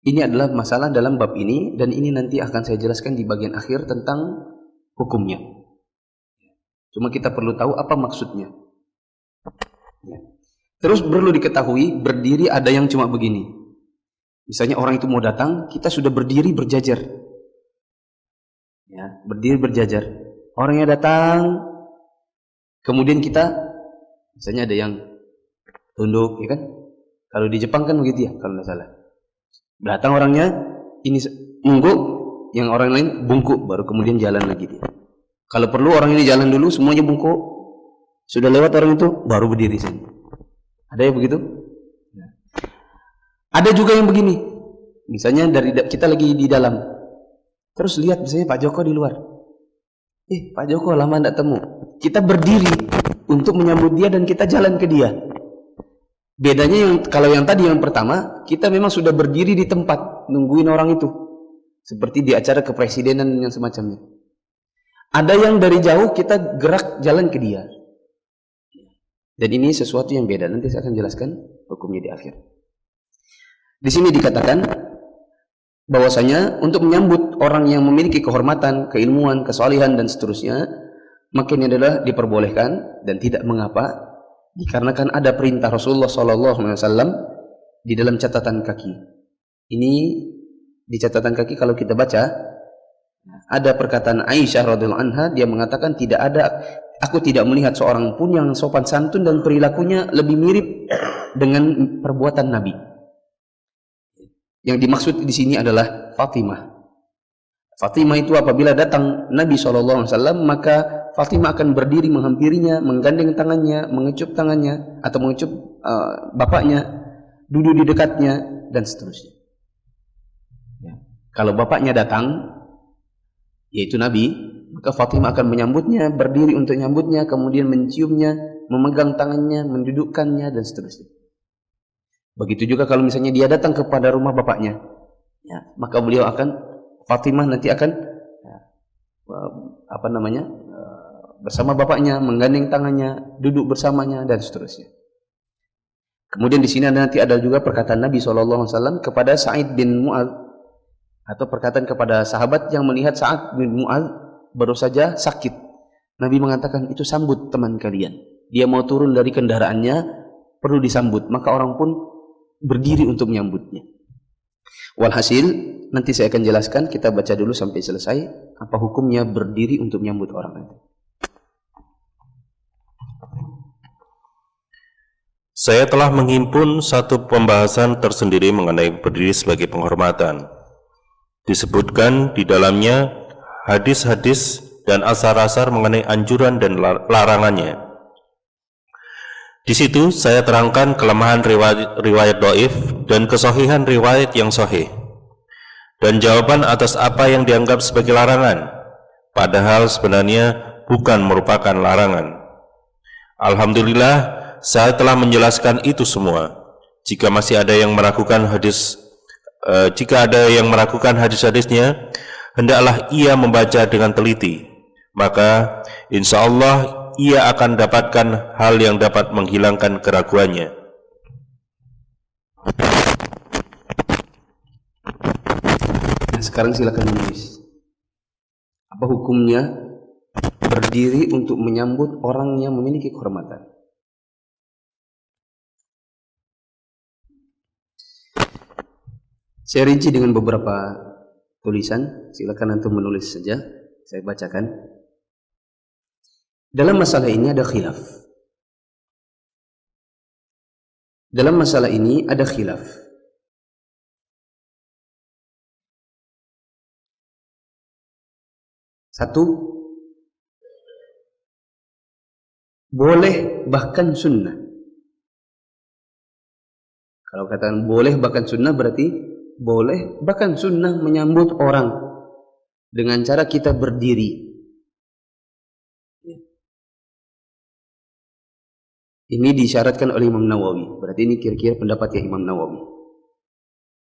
Ini adalah masalah dalam bab ini, dan ini nanti akan saya jelaskan di bagian akhir tentang hukumnya. Cuma kita perlu tahu apa maksudnya. Ya. Terus perlu diketahui, berdiri ada yang cuma begini. Misalnya orang itu mau datang, kita sudah berdiri berjajar. Ya, berdiri berjajar. Orangnya datang, kemudian kita, misalnya ada yang tunduk, ya kan? Kalau di Jepang kan begitu ya, kalau tidak salah. Datang orangnya, ini nunggu, yang orang lain bungkuk, baru kemudian jalan lagi dia. Kalau perlu orang ini jalan dulu, semuanya bungkuk. Sudah lewat orang itu, baru berdiri sini. Ada yang begitu? Ada juga yang begini. Misalnya kita lagi di dalam, terus lihat misalnya Pak Joko di luar. Pak Joko lama tidak temu. Kita berdiri untuk menyambut dia dan kita jalan ke dia. Bedanya kalau yang tadi yang pertama, kita memang sudah berdiri di tempat nungguin orang itu. Seperti di acara kepresidenan yang semacamnya. Ada yang dari jauh kita gerak jalan ke dia. Dan ini sesuatu yang beda. Nanti saya akan jelaskan hukumnya di akhir. Di sini dikatakan bahwasanya untuk menyambut orang yang memiliki kehormatan, keilmuan, kesalihan dan seterusnya, maka ini adalah diperbolehkan dan tidak mengapa. Dikarenakan ada perintah Rasulullah SAW di dalam catatan kaki. Ini di catatan kaki kalau kita baca, ada perkataan Aisyah radhiyallahu anha, dia mengatakan aku tidak melihat seorang pun yang sopan santun dan perilakunya lebih mirip dengan perbuatan Nabi. Yang dimaksud di sini adalah Fatimah. Fatimah itu apabila datang Nabi SAW, maka Fatimah akan berdiri menghampirinya, menggandeng tangannya, mengecup tangannya, atau mengecup bapaknya, duduk di dekatnya, dan seterusnya. Ya. Kalau bapaknya datang, yaitu Nabi, maka Fatimah akan menyambutnya, berdiri untuk menyambutnya, kemudian menciumnya, memegang tangannya, mendudukkannya, dan seterusnya. Begitu juga kalau misalnya dia datang kepada rumah bapaknya, ya, maka Fatimah nanti akan bersama bapaknya, menggandeng tangannya, duduk bersamanya dan seterusnya. Kemudian di sini nanti ada juga perkataan Nabi SAW kepada Sa'id bin Mu'adz, atau perkataan kepada sahabat yang melihat Sa'id bin Mu'adz baru saja sakit. Nabi mengatakan, itu sambut teman kalian. Dia mau turun dari kendaraannya, perlu disambut. Maka orang pun berdiri untuk menyambutnya. Walhasil, nanti saya akan jelaskan, kita baca dulu sampai selesai apa hukumnya berdiri untuk menyambut orang itu. Saya telah menghimpun satu pembahasan tersendiri mengenai berdiri sebagai penghormatan. Disebutkan di dalamnya hadis-hadis dan asar-asar mengenai anjuran dan larangannya. Di situ saya terangkan kelemahan riwayat dhaif dan kesahihan riwayat yang sahih, dan jawaban atas apa yang dianggap sebagai larangan, padahal sebenarnya bukan merupakan larangan. Alhamdulillah, saya telah menjelaskan itu semua. Jika masih ada yang meragukan hadis-hadisnya, hendaklah ia membaca dengan teliti. Maka insya Allah ia akan dapatkan hal yang dapat menghilangkan keraguannya. Nah, sekarang silakan menulis. Apa hukumnya berdiri untuk menyambut orang yang memiliki kehormatan? Saya rinci dengan beberapa tulisan, silakan antum menulis saja, saya bacakan. Dalam masalah ini ada khilaf. Dalam masalah ini ada khilaf. Satu, boleh bahkan sunnah. Kalau katakan boleh bahkan sunnah, berarti boleh bahkan sunnah menyambut orang dengan cara kita berdiri. Ini disyaratkan oleh Imam Nawawi. Berarti ini kira-kira pendapatnya Imam Nawawi.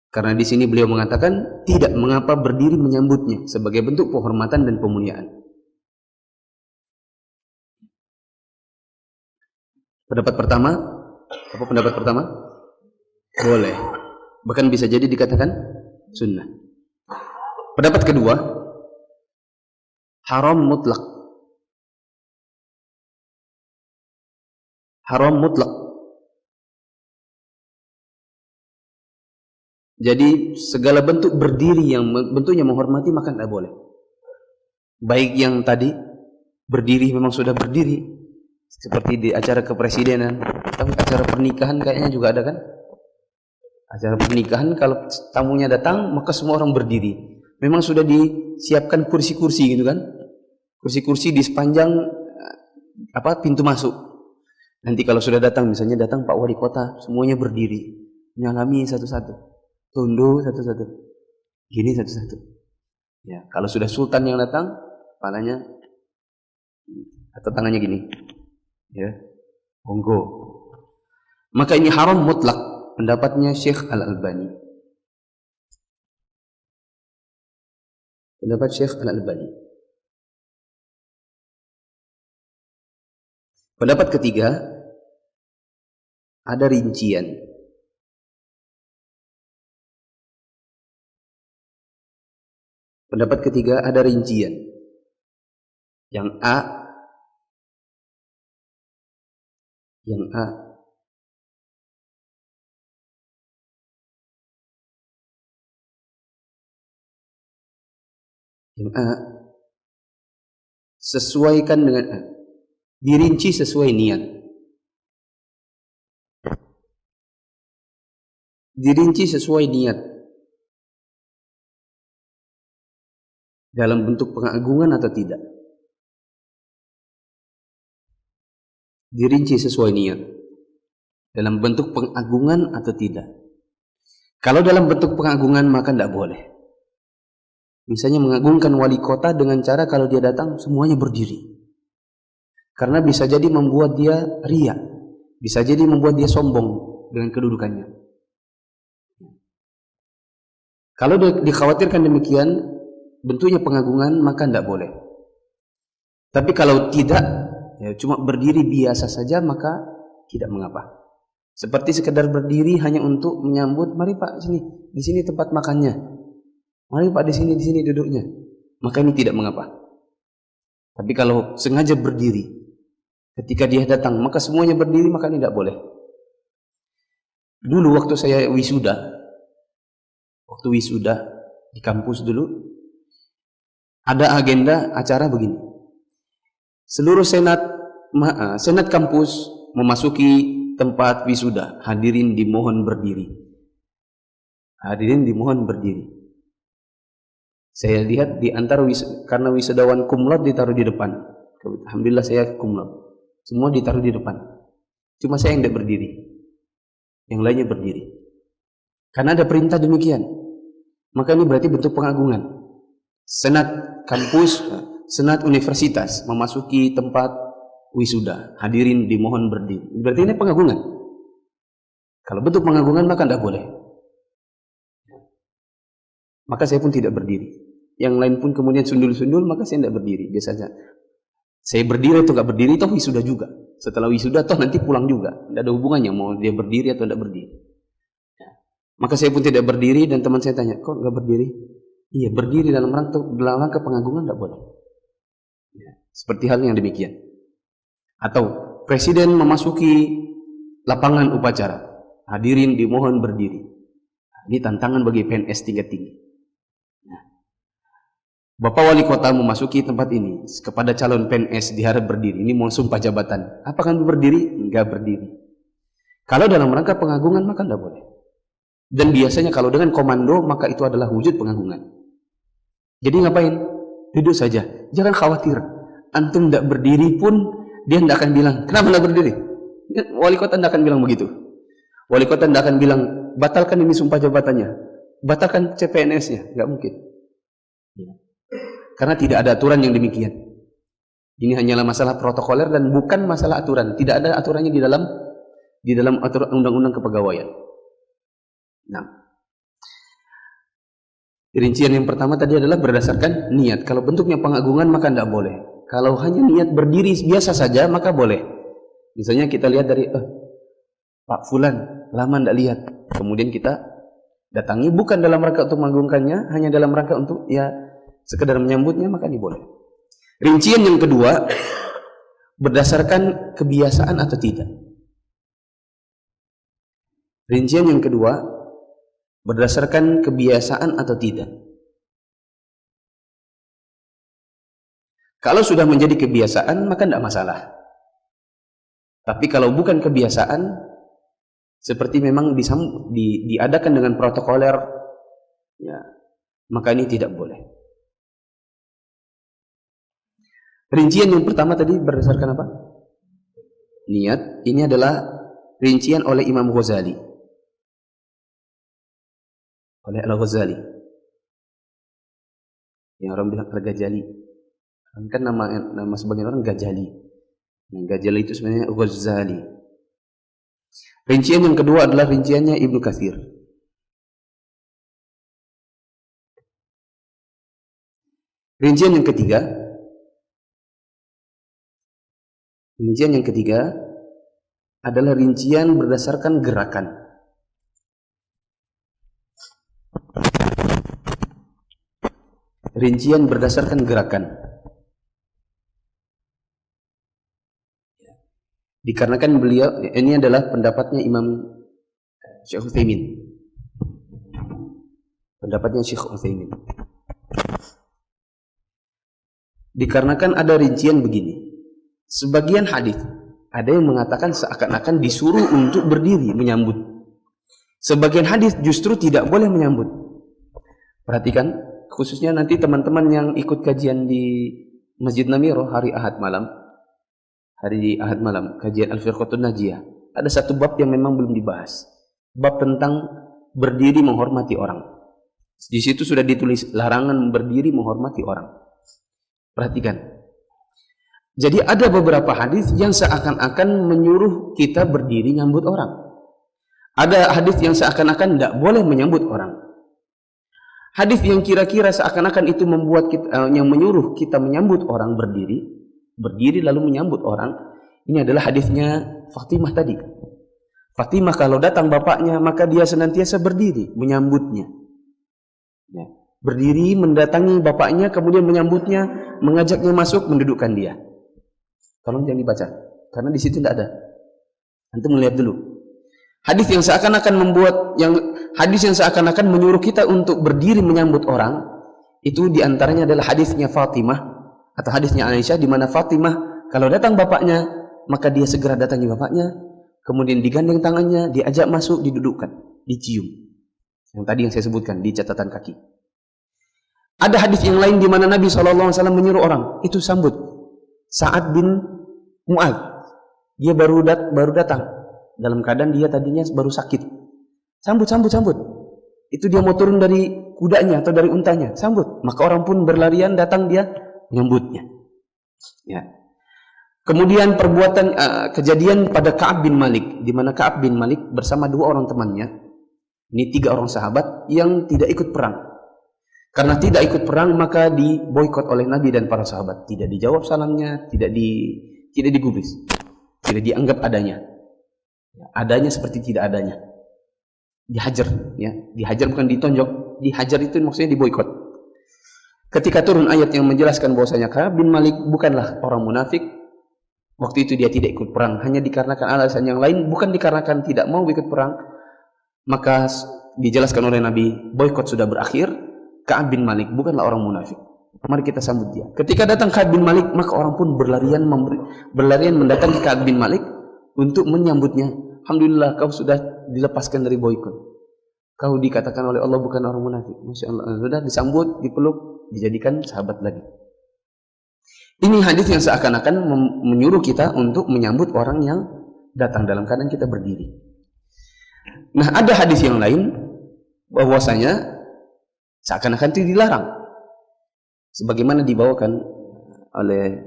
Karena di sini beliau mengatakan tidak mengapa berdiri menyambutnya sebagai bentuk penghormatan dan pemuliaan. Pendapat pertama, apa pendapat pertama? Boleh. Bahkan bisa jadi dikatakan sunnah. Pendapat kedua, haram mutlak. Haram mutlak. Jadi segala bentuk berdiri yang bentuknya menghormati maka tidak boleh. Baik yang tadi berdiri memang sudah berdiri, seperti di acara kepresidenan, tapi acara pernikahan kayaknya juga ada kan? Acara pernikahan kalau tamunya datang maka semua orang berdiri. Memang sudah disiapkan kursi-kursi gitu kan? Kursi-kursi di sepanjang pintu masuk. Nanti kalau sudah datang, misalnya datang Pak Wali Kota, semuanya berdiri, nyalami satu-satu, tunduk satu-satu, gini satu-satu. Ya, kalau sudah Sultan yang datang, kepalanya atau tangannya gini, ya, monggo. Maka ini haram mutlak, pendapatnya Syekh Al-Albani. Pendapat Syekh Al-Albani. Pendapat ketiga, ada rincian. Pendapat ketiga ada rincian. Yang A sesuaikan dengan A. Dirinci sesuai niat. Dirinci sesuai niat. Dalam bentuk pengagungan atau tidak. Dirinci sesuai niat. Dalam bentuk pengagungan atau tidak. Kalau dalam bentuk pengagungan maka tidak boleh. Misalnya mengagungkan wali kota dengan cara kalau dia datang semuanya berdiri. Karena bisa jadi membuat dia riya. Bisa jadi membuat dia sombong dengan kedudukannya. Kalau dikhawatirkan demikian, bentuknya pengagungan, maka tidak boleh. Tapi kalau tidak, ya cuma berdiri biasa saja, maka tidak mengapa. Seperti sekedar berdiri hanya untuk menyambut, mari Pak sini, di sini tempat makannya. Mari Pak di sini duduknya. Maka ini tidak mengapa. Tapi kalau sengaja berdiri, ketika dia datang, maka semuanya berdiri, maka ini tidak boleh. Dulu waktu saya wisuda di kampus dulu, ada agenda acara begini. Seluruh senat kampus memasuki tempat wisuda, hadirin dimohon berdiri. Hadirin dimohon berdiri. Saya lihat di antara karena wisudawan kumlot ditaruh di depan. Alhamdulillah saya kumlot. Semua ditaruh di depan. Cuma saya yang tidak berdiri. Yang lainnya berdiri. Karena ada perintah demikian. Maka ini berarti bentuk pengagungan. Senat kampus, senat universitas memasuki tempat wisuda, hadirin dimohon berdiri. Berarti ini pengagungan. Kalau bentuk pengagungan maka tidak boleh. Maka saya pun tidak berdiri. Yang lain pun kemudian sundul-sundul, maka saya tidak berdiri. Biasanya saya berdiri atau tidak berdiri, toh wisuda juga. Setelah wisuda toh nanti pulang juga. Tidak ada hubungannya mau dia berdiri atau tidak berdiri. Maka saya pun tidak berdiri dan teman saya tanya, kok nggak berdiri? Iya, berdiri dalam rangka pengagungan tidak boleh. Ya, seperti hal yang demikian. Atau presiden memasuki lapangan upacara, hadirin dimohon berdiri. Ini tantangan bagi PNS tingkat tinggi. Nah, Bapak Wali Kota memasuki tempat ini, kepada calon PNS diharap berdiri. Ini mau sumpah jabatan. Apakah berdiri? Enggak berdiri. Kalau dalam rangka pengagungan maka tidak boleh. Dan biasanya kalau dengan komando maka itu adalah wujud pengagungan. Jadi ngapain? Duduk saja. Jangan khawatir. Antum tidak berdiri pun dia tidak akan bilang, kenapa tidak berdiri? Wali kota tidak akan bilang begitu. Wali kota tidak akan bilang, batalkan ini sumpah jabatannya. Batalkan CPNS-nya. Tidak mungkin. Karena tidak ada aturan yang demikian. Ini hanyalah masalah protokoler dan bukan masalah aturan. Tidak ada aturannya di dalam aturan undang-undang kepegawaian. Nah, rincian yang pertama tadi adalah berdasarkan niat. Kalau bentuknya pengagungan maka tidak boleh. Kalau hanya niat berdiri biasa saja maka boleh. Misalnya kita lihat dari Pak Fulan lama tidak lihat, kemudian kita datangi bukan dalam rangka untuk mengagungkannya, hanya dalam rangka untuk ya sekedar menyambutnya, maka ini boleh. Rincian yang kedua, berdasarkan kebiasaan atau tidak. Rincian yang kedua, berdasarkan kebiasaan atau tidak. Kalau sudah menjadi kebiasaan maka tidak masalah. Tapi kalau bukan kebiasaan, seperti memang diadakan dengan protokoler, ya, maka ini tidak boleh. Rincian yang pertama tadi berdasarkan apa? Niat. Ini adalah rincian oleh Imam Ghazali. Oleh Al-Ghazali. Yang orang bilang Al-Ghazali. Kan nama sebagian orang Ghazali. Yang Ghazali itu sebenarnya Ghazali. Rincian yang kedua adalah rinciannya Ibnu Katsir. Rincian yang ketiga adalah rincian berdasarkan gerakan. Rincian berdasarkan gerakan. Dikarenakan beliau, ini adalah pendapatnya Imam Syekh Utsaimin. Pendapatnya Syekh Utsaimin. Dikarenakan ada rincian begini. Sebagian hadis ada yang mengatakan seakan-akan disuruh untuk berdiri menyambut. Sebagian hadis justru tidak boleh menyambut. Perhatikan, khususnya nanti teman-teman yang ikut kajian di Masjid Namiro hari Ahad malam, kajian Al-Firqatun Najiyah, ada satu bab yang memang belum dibahas. Bab tentang berdiri menghormati orang. Di situ sudah ditulis larangan berdiri menghormati orang. Perhatikan. Jadi ada beberapa hadis yang seakan-akan menyuruh kita berdiri menyambut orang. Ada hadis yang seakan-akan tidak boleh menyambut orang. Hadis yang kira-kira seakan-akan itu membuat kita, yang menyuruh kita menyambut orang berdiri lalu menyambut orang, ini adalah hadisnya Fatimah tadi. Fatimah kalau datang bapaknya maka dia senantiasa berdiri menyambutnya. Ya. Berdiri mendatangi bapaknya kemudian menyambutnya, mengajaknya masuk, mendudukkan dia. Tolong jangan dibaca karena di situ tidak ada. Antum melihat dulu. Hadis yang seakan-akan menyuruh kita untuk berdiri menyambut orang, itu diantaranya adalah hadisnya Fatimah atau hadisnya Aisyah, di mana Fatimah kalau datang bapaknya maka dia segera datangi bapaknya, kemudian digandeng tangannya, diajak masuk, didudukkan, dicium. Yang tadi yang saya sebutkan di catatan kaki. Ada hadis yang lain di mana Nabi SAW menyuruh orang itu sambut. Sa'ad bin Mu'adz, dia baru datang dalam keadaan dia tadinya baru sakit. Sambut. Itu dia mau turun dari kudanya atau dari untanya, sambut. Maka orang pun berlarian datang, dia menyambutnya. Ya. Kemudian kejadian pada Ka'ab bin Malik, di mana Ka'ab bin Malik bersama dua orang temannya, ini 3 orang sahabat yang tidak ikut perang. Karena tidak ikut perang maka diboikot oleh Nabi dan para sahabat. Tidak dijawab salamnya, tidak digubris, tidak dianggap adanya. Adanya seperti tidak adanya. Dihajar, ya. Dihajar bukan ditonjok, dihajar itu maksudnya diboikot. Ketika turun ayat yang menjelaskan bahwasanya Ka'ab bin Malik bukanlah orang munafik, waktu itu dia tidak ikut perang hanya dikarenakan alasan yang lain, bukan dikarenakan tidak mau ikut perang, maka dijelaskan oleh Nabi, boikot sudah berakhir, Ka'ab bin Malik bukanlah orang munafik. Mari kita sambut dia. Ketika datang Ka'ab bin Malik, maka orang pun berlarian mendatangi Ka'ab bin Malik untuk menyambutnya. Alhamdulillah kau sudah dilepaskan dari boikot. Kau dikatakan oleh Allah bukan orang munafik. Masya Allah. Sudah disambut, dipeluk, dijadikan sahabat lagi. Ini hadis yang seakan-akan menyuruh kita untuk menyambut orang yang datang dalam keadaan kita berdiri. Nah, ada hadis yang lain bahwasanya seakan-akan itu dilarang. Sebagaimana dibawakan oleh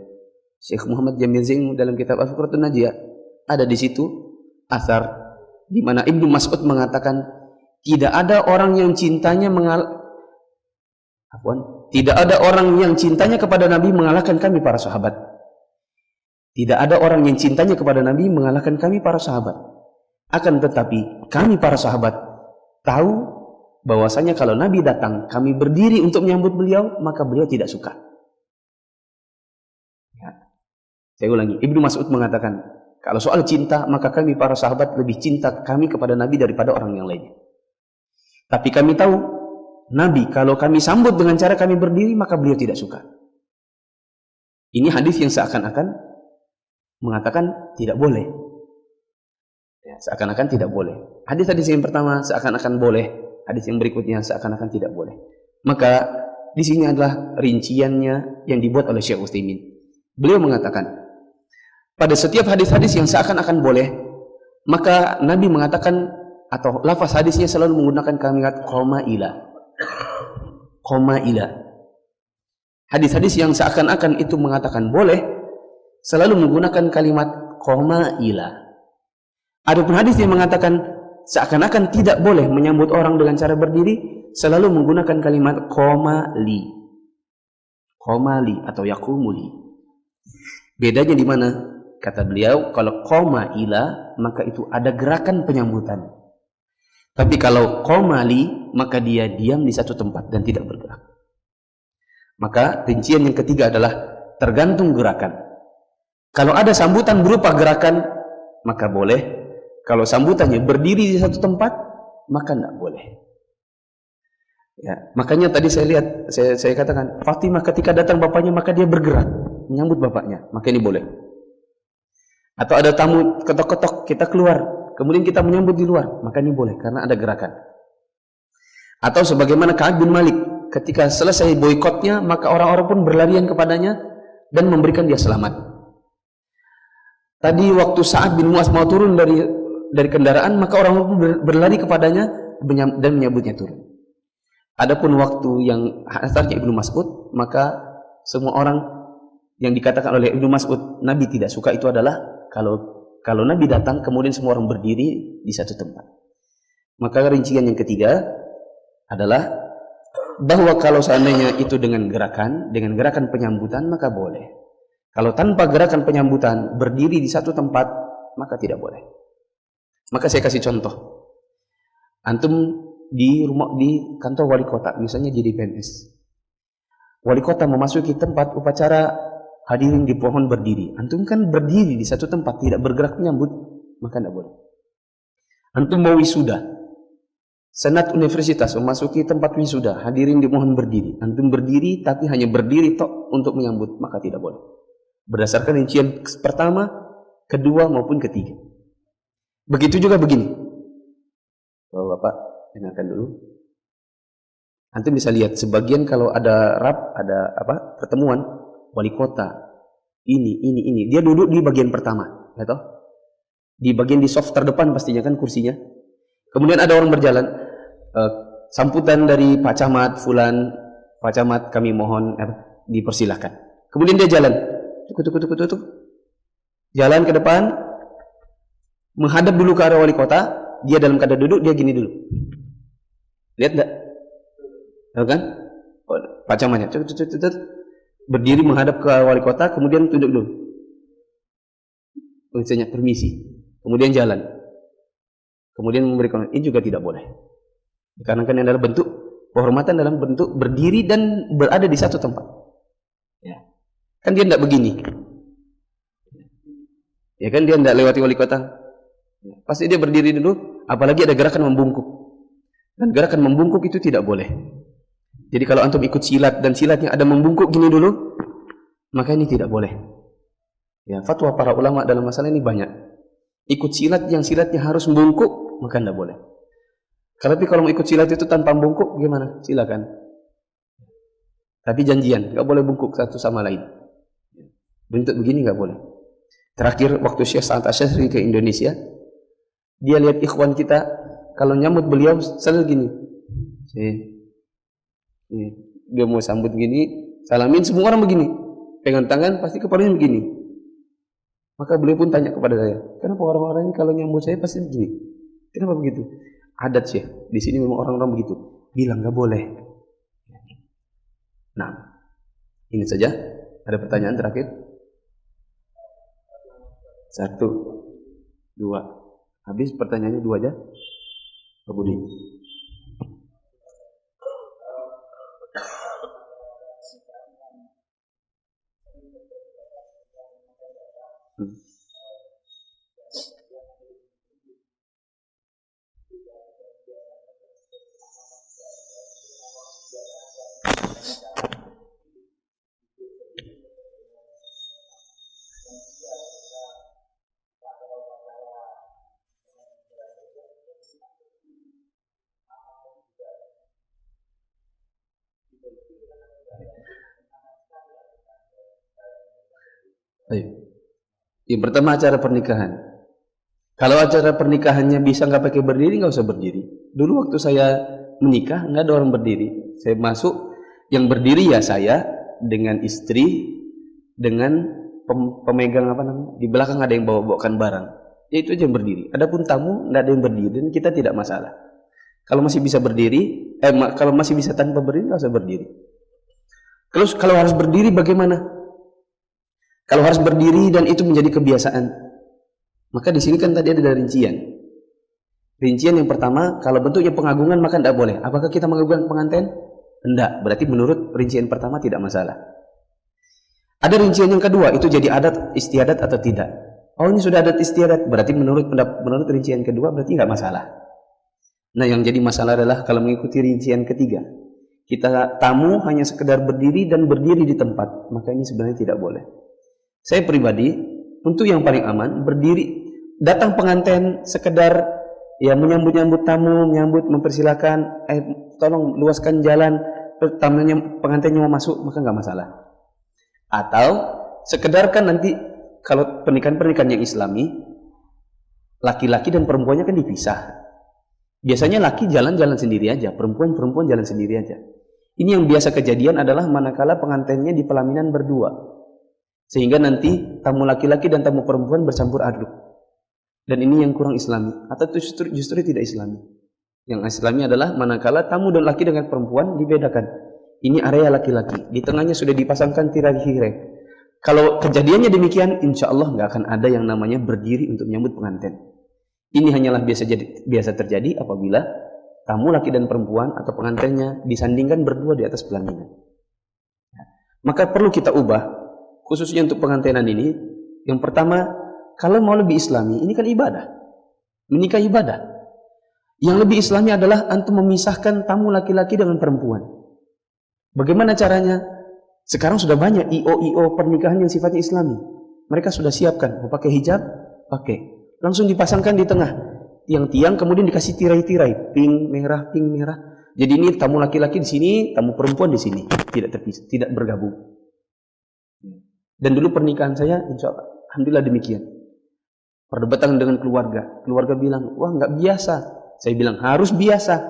Syekh Muhammad Jamil Zain dalam kitab Al-Firqatun Najiyah, ada di situ asar di mana Ibnu Mas'ud mengatakan tidak ada orang yang cintanya kepada Nabi mengalahkan kami para sahabat. Tidak ada orang yang cintanya kepada Nabi mengalahkan kami para sahabat. Akan tetapi kami para sahabat tahu bahwasanya kalau Nabi datang kami berdiri untuk menyambut beliau, maka beliau tidak suka. Ya. Saya ulangi, Ibnu Mas'ud mengatakan kalau soal cinta, maka kami para sahabat lebih cinta kami kepada Nabi daripada orang yang lainnya. Tapi kami tahu Nabi kalau kami sambut dengan cara kami berdiri maka beliau tidak suka. Ini hadis yang seakan-akan mengatakan tidak boleh. Ya, seakan-akan tidak boleh. Hadis-hadis yang pertama seakan-akan boleh, hadis yang berikutnya seakan-akan tidak boleh. Maka di sini adalah rinciannya yang dibuat oleh Syekh Utsaimin. Beliau mengatakan pada setiap hadis-hadis yang seakan-akan boleh, maka Nabi mengatakan atau lafaz hadisnya selalu menggunakan kalimat qoma ila. Qoma ila. Hadis-hadis yang seakan-akan itu mengatakan boleh selalu menggunakan kalimat qoma ila. Adapun hadis yang mengatakan seakan-akan tidak boleh menyambut orang dengan cara berdiri selalu menggunakan kalimat qoma li. Qoma li atau yaqumu li. Bedanya di mana? Kata beliau, kalau qoma ila maka itu ada gerakan penyambutan. Tapi kalau qoma li maka dia diam di satu tempat dan tidak bergerak. Maka rincian yang ketiga adalah tergantung gerakan. Kalau ada sambutan berupa gerakan maka boleh. Kalau sambutannya berdiri di satu tempat maka tidak boleh. Ya, makanya tadi saya lihat, saya katakan Fatimah ketika datang bapaknya maka dia bergerak menyambut bapaknya, maka ini boleh. Atau ada tamu ketok-ketok kita keluar, kemudian kita menyambut di luar, maka ini boleh karena ada gerakan. Atau sebagaimana Ka'ab bin Malik ketika selesai boikotnya maka orang-orang pun berlarian kepadanya dan memberikan dia selamat. Tadi waktu Sa'ad bin Mu'az mau turun dari kendaraan maka orang-orang pun berlari kepadanya dan menyambutnya turun. Adapun waktu yang asarnya Ibnu Mas'ud maka semua orang yang dikatakan oleh Ibnu Mas'ud Nabi tidak suka itu adalah kalau Nabi datang kemudian semua orang berdiri di satu tempat. Maka rincian yang ketiga adalah bahwa kalau seandainya itu dengan gerakan penyambutan maka boleh. Kalau tanpa gerakan penyambutan berdiri di satu tempat maka tidak boleh. Maka saya kasih contoh. Antum di kantor wali kota, misalnya jadi PNS. Wali kota memasuki tempat upacara hadirin di pohon berdiri. Antum kan berdiri di satu tempat tidak bergerak menyambut, maka tidak boleh. Antum mau wisuda, senat universitas memasuki tempat wisuda, hadirin di mohon berdiri. Antum berdiri tapi hanya berdiri tok untuk menyambut, maka tidak boleh. Berdasarkan rincian pertama, kedua maupun ketiga. Begitu juga begini. Bapak, dengarkan dulu. Antum bisa lihat sebagian kalau ada pertemuan wali kota ini dia duduk di bagian pertama, ya toh? Di bagian di soft terdepan pastinya kan kursinya. Kemudian ada orang berjalan, sambutan dari Pak Camat Fulan, Pak Camat kami mohon dipersilahkan. Kemudian dia jalan, tuk. Jalan ke depan, menghadap dulu ke arah wali kota, dia dalam keadaan duduk, dia gini dulu. Lihat enggak? Tahu kan? Pak Camatnya, berdiri menghadap ke wali kota, kemudian duduk dulu. Misalnya permisi, kemudian jalan. Kemudian memberikan, ini juga tidak boleh. Karena kan adalah bentuk penghormatan dalam bentuk berdiri dan berada di satu tempat. Ya. Kan dia tidak begini. Ya kan dia tidak lewati wali kota. Ya. Pasti dia berdiri dulu, apalagi ada gerakan membungkuk. Dan gerakan membungkuk itu tidak boleh. Jadi kalau antum ikut silat dan silatnya ada membungkuk gini dulu, maka ini tidak boleh. Ya, fatwa para ulama dalam masalah ini banyak. Ikut silat yang silatnya harus membungkuk, maka tidak boleh. Tapi kalau mau ikut silat itu tanpa membungkuk, gimana? Silakan. Tapi janjian, nggak boleh bungkuk satu sama lain. Bentuk begini nggak boleh. Terakhir waktu Syekh Sa'ad Asy'ari ke Indonesia, dia lihat ikhwan kita kalau nyambut beliau selalu gini. Dia mau sambut gini, salamin semua orang begini. Pegang tangan pasti kepalanya begini. Maka beliau pun tanya kepada saya, kenapa orang-orang ini kalau nyambut saya pasti begini? Kenapa begitu? Adat Syekh, di sini memang orang-orang begitu. Bilang nggak boleh. Nah, ini saja. Ada pertanyaan terakhir? 1, 2. Habis pertanyaannya 2 aja. Pak Budi. Baik. Yang pertama acara pernikahan. Kalau acara pernikahannya bisa nggak pakai berdiri, nggak usah berdiri. Dulu waktu saya menikah nggak ada orang berdiri. Saya masuk, yang berdiri ya saya dengan istri, dengan pemegang apa namanya, di belakang ada yang bawa-bawakan barang. Ya itu aja yang berdiri. Adapun tamu nggak ada yang berdiri dan kita tidak masalah. Kalau masih bisa berdiri, kalau masih bisa tanpa berdiri nggak usah berdiri. Kalau harus berdiri bagaimana? Kalau harus berdiri dan itu menjadi kebiasaan, maka di sini kan tadi ada rincian. Rincian yang pertama, kalau bentuknya pengagungan maka tidak boleh. Apakah kita mengagungkan pengantin? Tidak. Berarti menurut rincian pertama tidak masalah. Ada rincian yang kedua, itu jadi adat istiadat atau tidak. Oh ini sudah adat istiadat, berarti menurut rincian kedua berarti nggak masalah. Nah yang jadi masalah adalah kalau mengikuti rincian ketiga, kita tamu hanya sekedar berdiri dan berdiri di tempat, maka ini sebenarnya tidak boleh. Saya pribadi, untuk yang paling aman, berdiri, datang pengantin sekedar ya menyambut tamu, mempersilakan, tolong luaskan jalan, pengantinnya mau masuk, maka nggak masalah. Atau sekedar kan nanti kalau pernikahan yang Islami, laki-laki dan perempuannya kan dipisah. Biasanya laki jalan-jalan sendiri aja, perempuan jalan sendiri aja. Ini yang biasa kejadian adalah manakala pengantinnya di pelaminan berdua. Sehingga nanti tamu laki-laki dan tamu perempuan bercampur aduk. Dan ini yang kurang Islami. Atau justru tidak Islami. Yang Islami adalah manakala tamu dan laki dengan perempuan dibedakan. Ini area laki-laki. Di tengahnya sudah dipasangkan tirai hirai. Kalau kejadiannya demikian, insya Allah nggak akan ada yang namanya berdiri untuk menyambut pengantin. Ini hanyalah biasa terjadi apabila tamu laki dan perempuan atau pengantinnya disandingkan berdua di atas pelaminan. Maka perlu kita ubah. Khususnya untuk pengantinan ini, yang pertama, kalau mau lebih Islami, ini kan ibadah. Menikah ibadah. Yang lebih Islami adalah antum memisahkan tamu laki-laki dengan perempuan. Bagaimana caranya? Sekarang sudah banyak IO pernikahan yang sifatnya Islami. Mereka sudah siapkan, mau pakai hijab, pakai. Langsung dipasangkan di tengah. Tiang-tiang kemudian dikasih tirai-tirai, pink, merah. Jadi ini tamu laki-laki di sini, tamu perempuan di sini. Tidak terpisah, tidak bergabung. Dan dulu pernikahan saya, insya Allah, alhamdulillah demikian. Perdebatan dengan keluarga bilang, wah nggak biasa. Saya bilang harus biasa.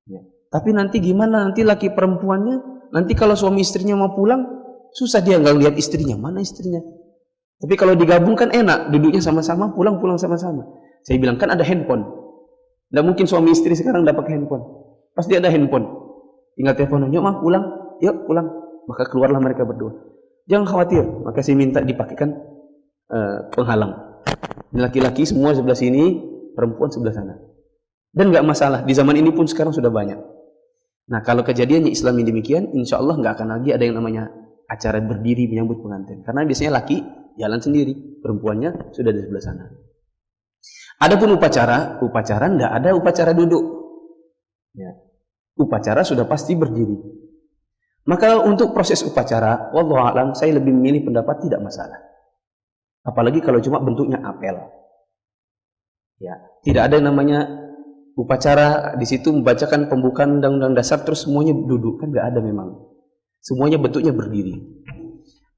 Ya. Tapi nanti gimana? Nanti laki perempuannya, nanti kalau suami istrinya mau pulang, susah dia nggak lihat istrinya. Mana istrinya? Tapi kalau digabungkan enak, duduknya sama-sama, pulang sama-sama. Saya bilang kan ada handphone. Nggak mungkin suami istri sekarang nggak pakai handphone. Pasti ada handphone. Tinggal telepon, yuk mah pulang, yuk pulang. Maka keluarlah mereka berdua. Jangan khawatir, maka saya minta dipakaikan penghalang. Laki-laki semua sebelah sini, perempuan sebelah sana. Dan nggak masalah, di zaman ini pun sekarang sudah banyak. Nah kalau kejadiannya Islami demikian, insya Allah nggak akan lagi ada yang namanya acara berdiri menyambut pengantin. Karena biasanya laki jalan sendiri, perempuannya sudah di sebelah sana. Adapun upacara nggak ada upacara duduk. Ya. Upacara sudah pasti berdiri. Maka untuk proses upacara, wallahu a'lam, saya lebih memilih pendapat tidak masalah. Apalagi kalau cuma bentuknya apel. Ya, tidak ada yang namanya upacara di situ membacakan pembukaan Undang-Undang Dasar terus semuanya duduk, kan nggak ada memang. Semuanya bentuknya berdiri.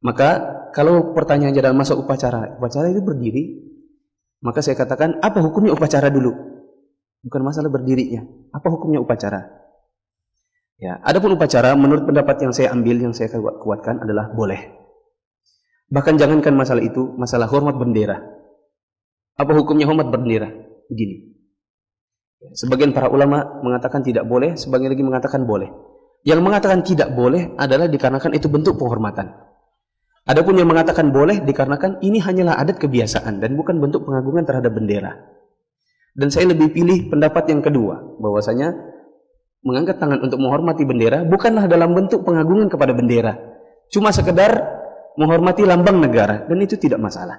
Maka kalau pertanyaan dalam masa upacara itu berdiri, maka saya katakan apa hukumnya upacara dulu? Bukan masalah berdirinya. Apa hukumnya upacara? Ya, adapun upacara menurut pendapat yang saya ambil, yang saya kuatkan adalah boleh. Bahkan jangankan masalah itu, masalah hormat bendera. Apa hukumnya hormat bendera? Begini. Sebagian para ulama mengatakan tidak boleh, sebagian lagi mengatakan boleh. Yang mengatakan tidak boleh adalah dikarenakan itu bentuk penghormatan. Adapun yang mengatakan boleh dikarenakan ini hanyalah adat kebiasaan dan bukan bentuk pengagungan terhadap bendera. Dan saya lebih pilih pendapat yang kedua, bahwasanya mengangkat tangan untuk menghormati bendera bukanlah dalam bentuk pengagungan kepada bendera, cuma sekedar menghormati lambang negara, dan itu tidak masalah.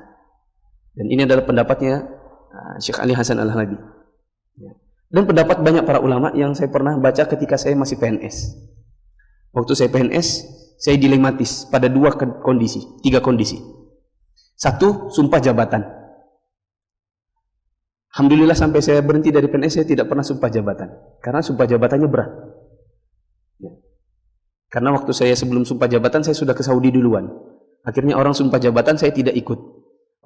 Dan ini adalah pendapatnya Syekh Ali Hasan Al-Halabi. Dan pendapat banyak para ulama yang saya pernah baca ketika saya masih PNS. Waktu saya PNS, saya dilematis pada tiga kondisi. Satu, sumpah jabatan. Alhamdulillah sampai saya berhenti dari PNS, saya tidak pernah sumpah jabatan. Karena sumpah jabatannya berat. Ya. Karena waktu saya sebelum sumpah jabatan, saya sudah ke Saudi duluan. Akhirnya orang sumpah jabatan, saya tidak ikut.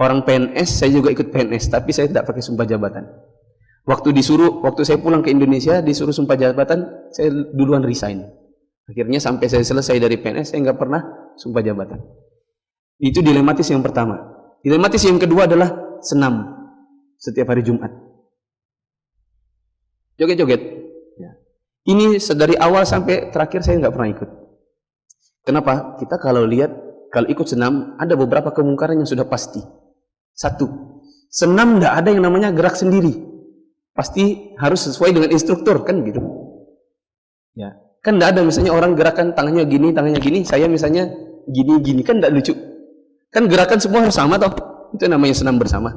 Orang PNS, saya juga ikut PNS, tapi saya tidak pakai sumpah jabatan. Waktu saya pulang ke Indonesia, disuruh sumpah jabatan, saya duluan resign. Akhirnya sampai saya selesai dari PNS, saya nggak pernah sumpah jabatan. Itu dilematis yang pertama. Dilematis yang kedua adalah senam setiap hari Jumat. Joget-joget. Ya. Ini dari awal sampai terakhir saya nggak pernah ikut. Kenapa? Kita kalau ikut senam, ada beberapa kemungkaran yang sudah pasti. Satu, senam nggak ada yang namanya gerak sendiri. Pasti harus sesuai dengan instruktur, kan gitu. Ya. Kan tidak ada misalnya orang gerakan tangannya gini, saya misalnya gini, kan tidak lucu. Kan gerakan semua harus sama toh. Itu namanya senam bersama.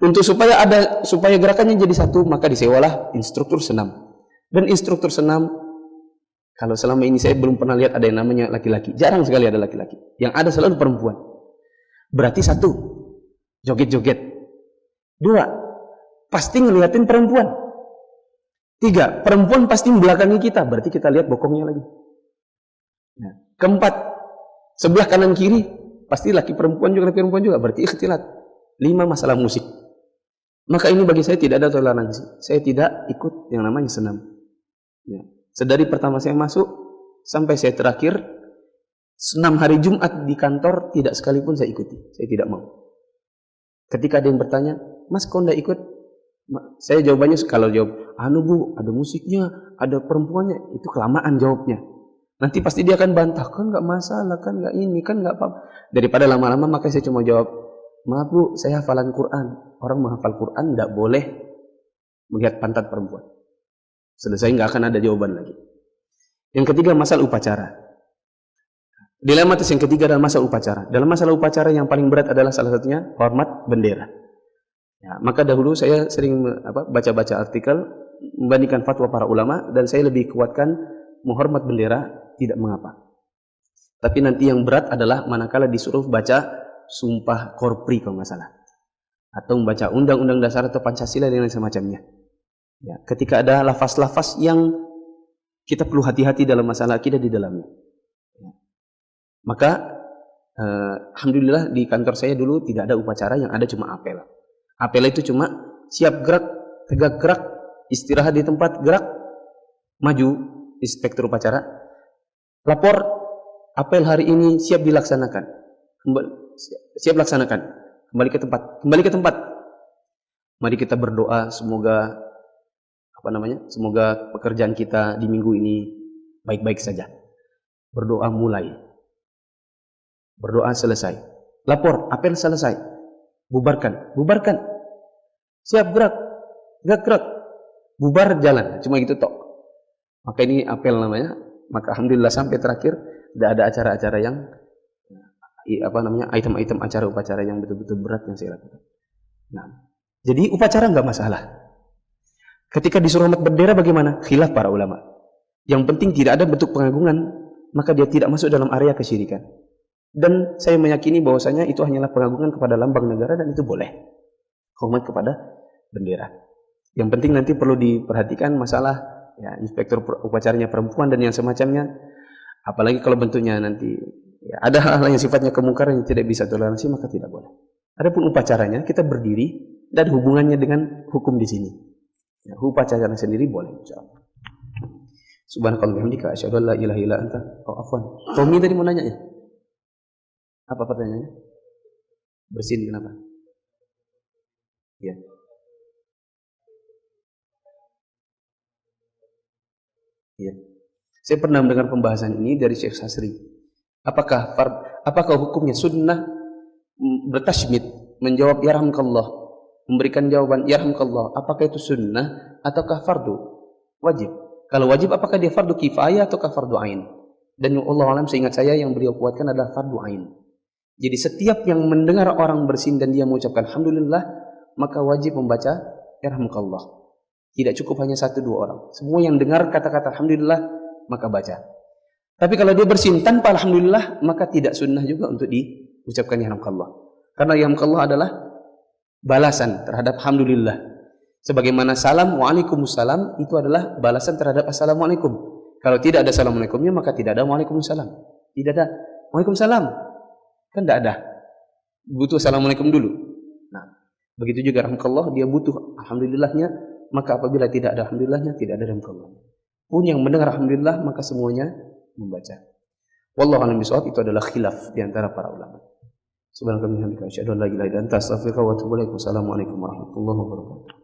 Untuk supaya gerakannya jadi satu, maka disewalah instruktur senam. Dan instruktur senam, kalau selama ini saya belum pernah lihat ada yang namanya laki-laki. Jarang sekali ada laki-laki. Yang ada selalu perempuan. Berarti satu, joget-joget. Dua, pasti ngeliatin perempuan. Tiga, perempuan pasti membelakangi kita, berarti kita lihat bokongnya lagi. Nah, keempat, sebelah kanan kiri, pasti laki perempuan juga, berarti ikhtilat. 5, masalah musik. Maka ini bagi saya tidak ada toleransi. Saya tidak ikut yang namanya senam. Ya. Sedari pertama saya masuk, sampai saya terakhir, senam hari Jumat di kantor, tidak sekalipun saya ikuti. Saya tidak mau. Ketika ada yang bertanya, Mas kok tidak ikut? Saya jawabannya, kalau jawab, Bu, ada musiknya, ada perempuannya, itu kelamaan jawabnya. Nanti pasti dia akan bantah, kan nggak masalah, kan nggak ini, kan nggak apa. Daripada lama-lama, maka saya cuma jawab, maaf Bu, saya hafalan Quran. Orang menghafal Quran nggak boleh melihat pantat perempuan. Selesai, nggak akan ada jawaban lagi. Yang ketiga, masalah upacara. Dilematis yang ketiga adalah masalah upacara. Dalam masalah upacara yang paling berat adalah salah satunya hormat bendera. Ya, maka dahulu saya sering baca-baca artikel membandingkan fatwa para ulama, dan saya lebih kuatkan menghormat bendera tidak mengapa. Tapi nanti yang berat adalah manakala disuruh baca sumpah korpri kalau nggak salah, atau membaca undang-undang dasar atau Pancasila dan lain semacamnya. Ya, ketika ada lafaz-lafaz yang kita perlu hati-hati dalam masalah akidah di dalamnya. Ya. Maka alhamdulillah di kantor saya dulu tidak ada upacara, yang ada cuma apel. Apel itu cuma siap gerak, tegak gerak, istirahat di tempat, gerak, maju, inspektur upacara, lapor, apel hari ini siap dilaksanakan, siap laksanakan, kembali ke tempat. Mari kita berdoa semoga semoga pekerjaan kita di minggu ini baik-baik saja. Berdoa mulai, berdoa selesai, lapor, apel selesai, bubarkan. Siap gerak, bubar jalan, cuma gitu tok. Maka ini apel namanya. Maka alhamdulillah sampai terakhir tidak ada acara-acara yang item-item acara upacara yang betul-betul berat yang saya lakukan. Nah, jadi upacara nggak masalah. Ketika disuruh hormat bendera bagaimana? Khilaf para ulama. Yang penting tidak ada bentuk pengagungan, maka dia tidak masuk dalam area kesyirikan. Dan saya meyakini bahwasanya itu hanyalah pengagungan kepada lambang negara, dan itu boleh. Hormat kepada bendera. Yang penting nanti perlu diperhatikan masalah ya, inspektur upacaranya perempuan dan yang semacamnya. Apalagi kalau bentuknya nanti ya, ada hal-hal yang sifatnya kemungkaran yang tidak bisa toleransi, maka tidak boleh. Adapun upacaranya kita berdiri dan hubungannya dengan hukum di sini. Ya, upacaranya sendiri boleh, insyaallah. Subhanakallahumma wa bihamdika asyhadu an la ilaha illa anta. Oh, afwan. Tommy tadi mau nanya ya? Apa pertanyaannya? Bersin kenapa? Ya. Ya. Saya pernah mendengar pembahasan ini dari Syekh Sasri. Apakah hukumnya sunnah bertasmid, menjawab yarhamkallah, memberikan jawaban yarhamkallah, apakah itu sunnah ataukah fardu wajib? Kalau wajib, apakah dia fardu kifayah ataukah fardu ain? Dan Allah alam, seingat saya yang beliau kuatkan adalah fardu ain. Jadi setiap yang mendengar orang bersin dan dia mengucapkan alhamdulillah, maka wajib membaca yarhamkallah. Tidak cukup hanya 1-2 orang. Semua yang dengar kata-kata alhamdulillah, maka baca. Tapi kalau dia bersin tanpa alhamdulillah, maka tidak sunnah juga untuk diucapkan yarhamkallah. Karena yarhamkallah adalah balasan terhadap alhamdulillah. Sebagaimana salam waalaikumsalam itu adalah balasan terhadap assalamualaikum. Kalau tidak ada assalamualaikumnya, maka tidak ada waalaikumsalam. Tidak ada waalaikumsalam. Kan tidak ada. Butuh assalamualaikum dulu. Nah, begitu juga rahmatullah, dia butuh alhamdulillahnya, maka apabila tidak ada alhamdulillahnya, tidak ada rahmatullah. Pun yang mendengar alhamdulillah, maka semuanya membaca. Wallahu a'lam bishawab, itu adalah khilaf di antara para ulama. Subhanallah wa bihamdihi, asyhadu an la ilaha illa anta, astaghfiruka wa atubu ilaik. Wassalamualaikum warahmatullahi wabarakatuh.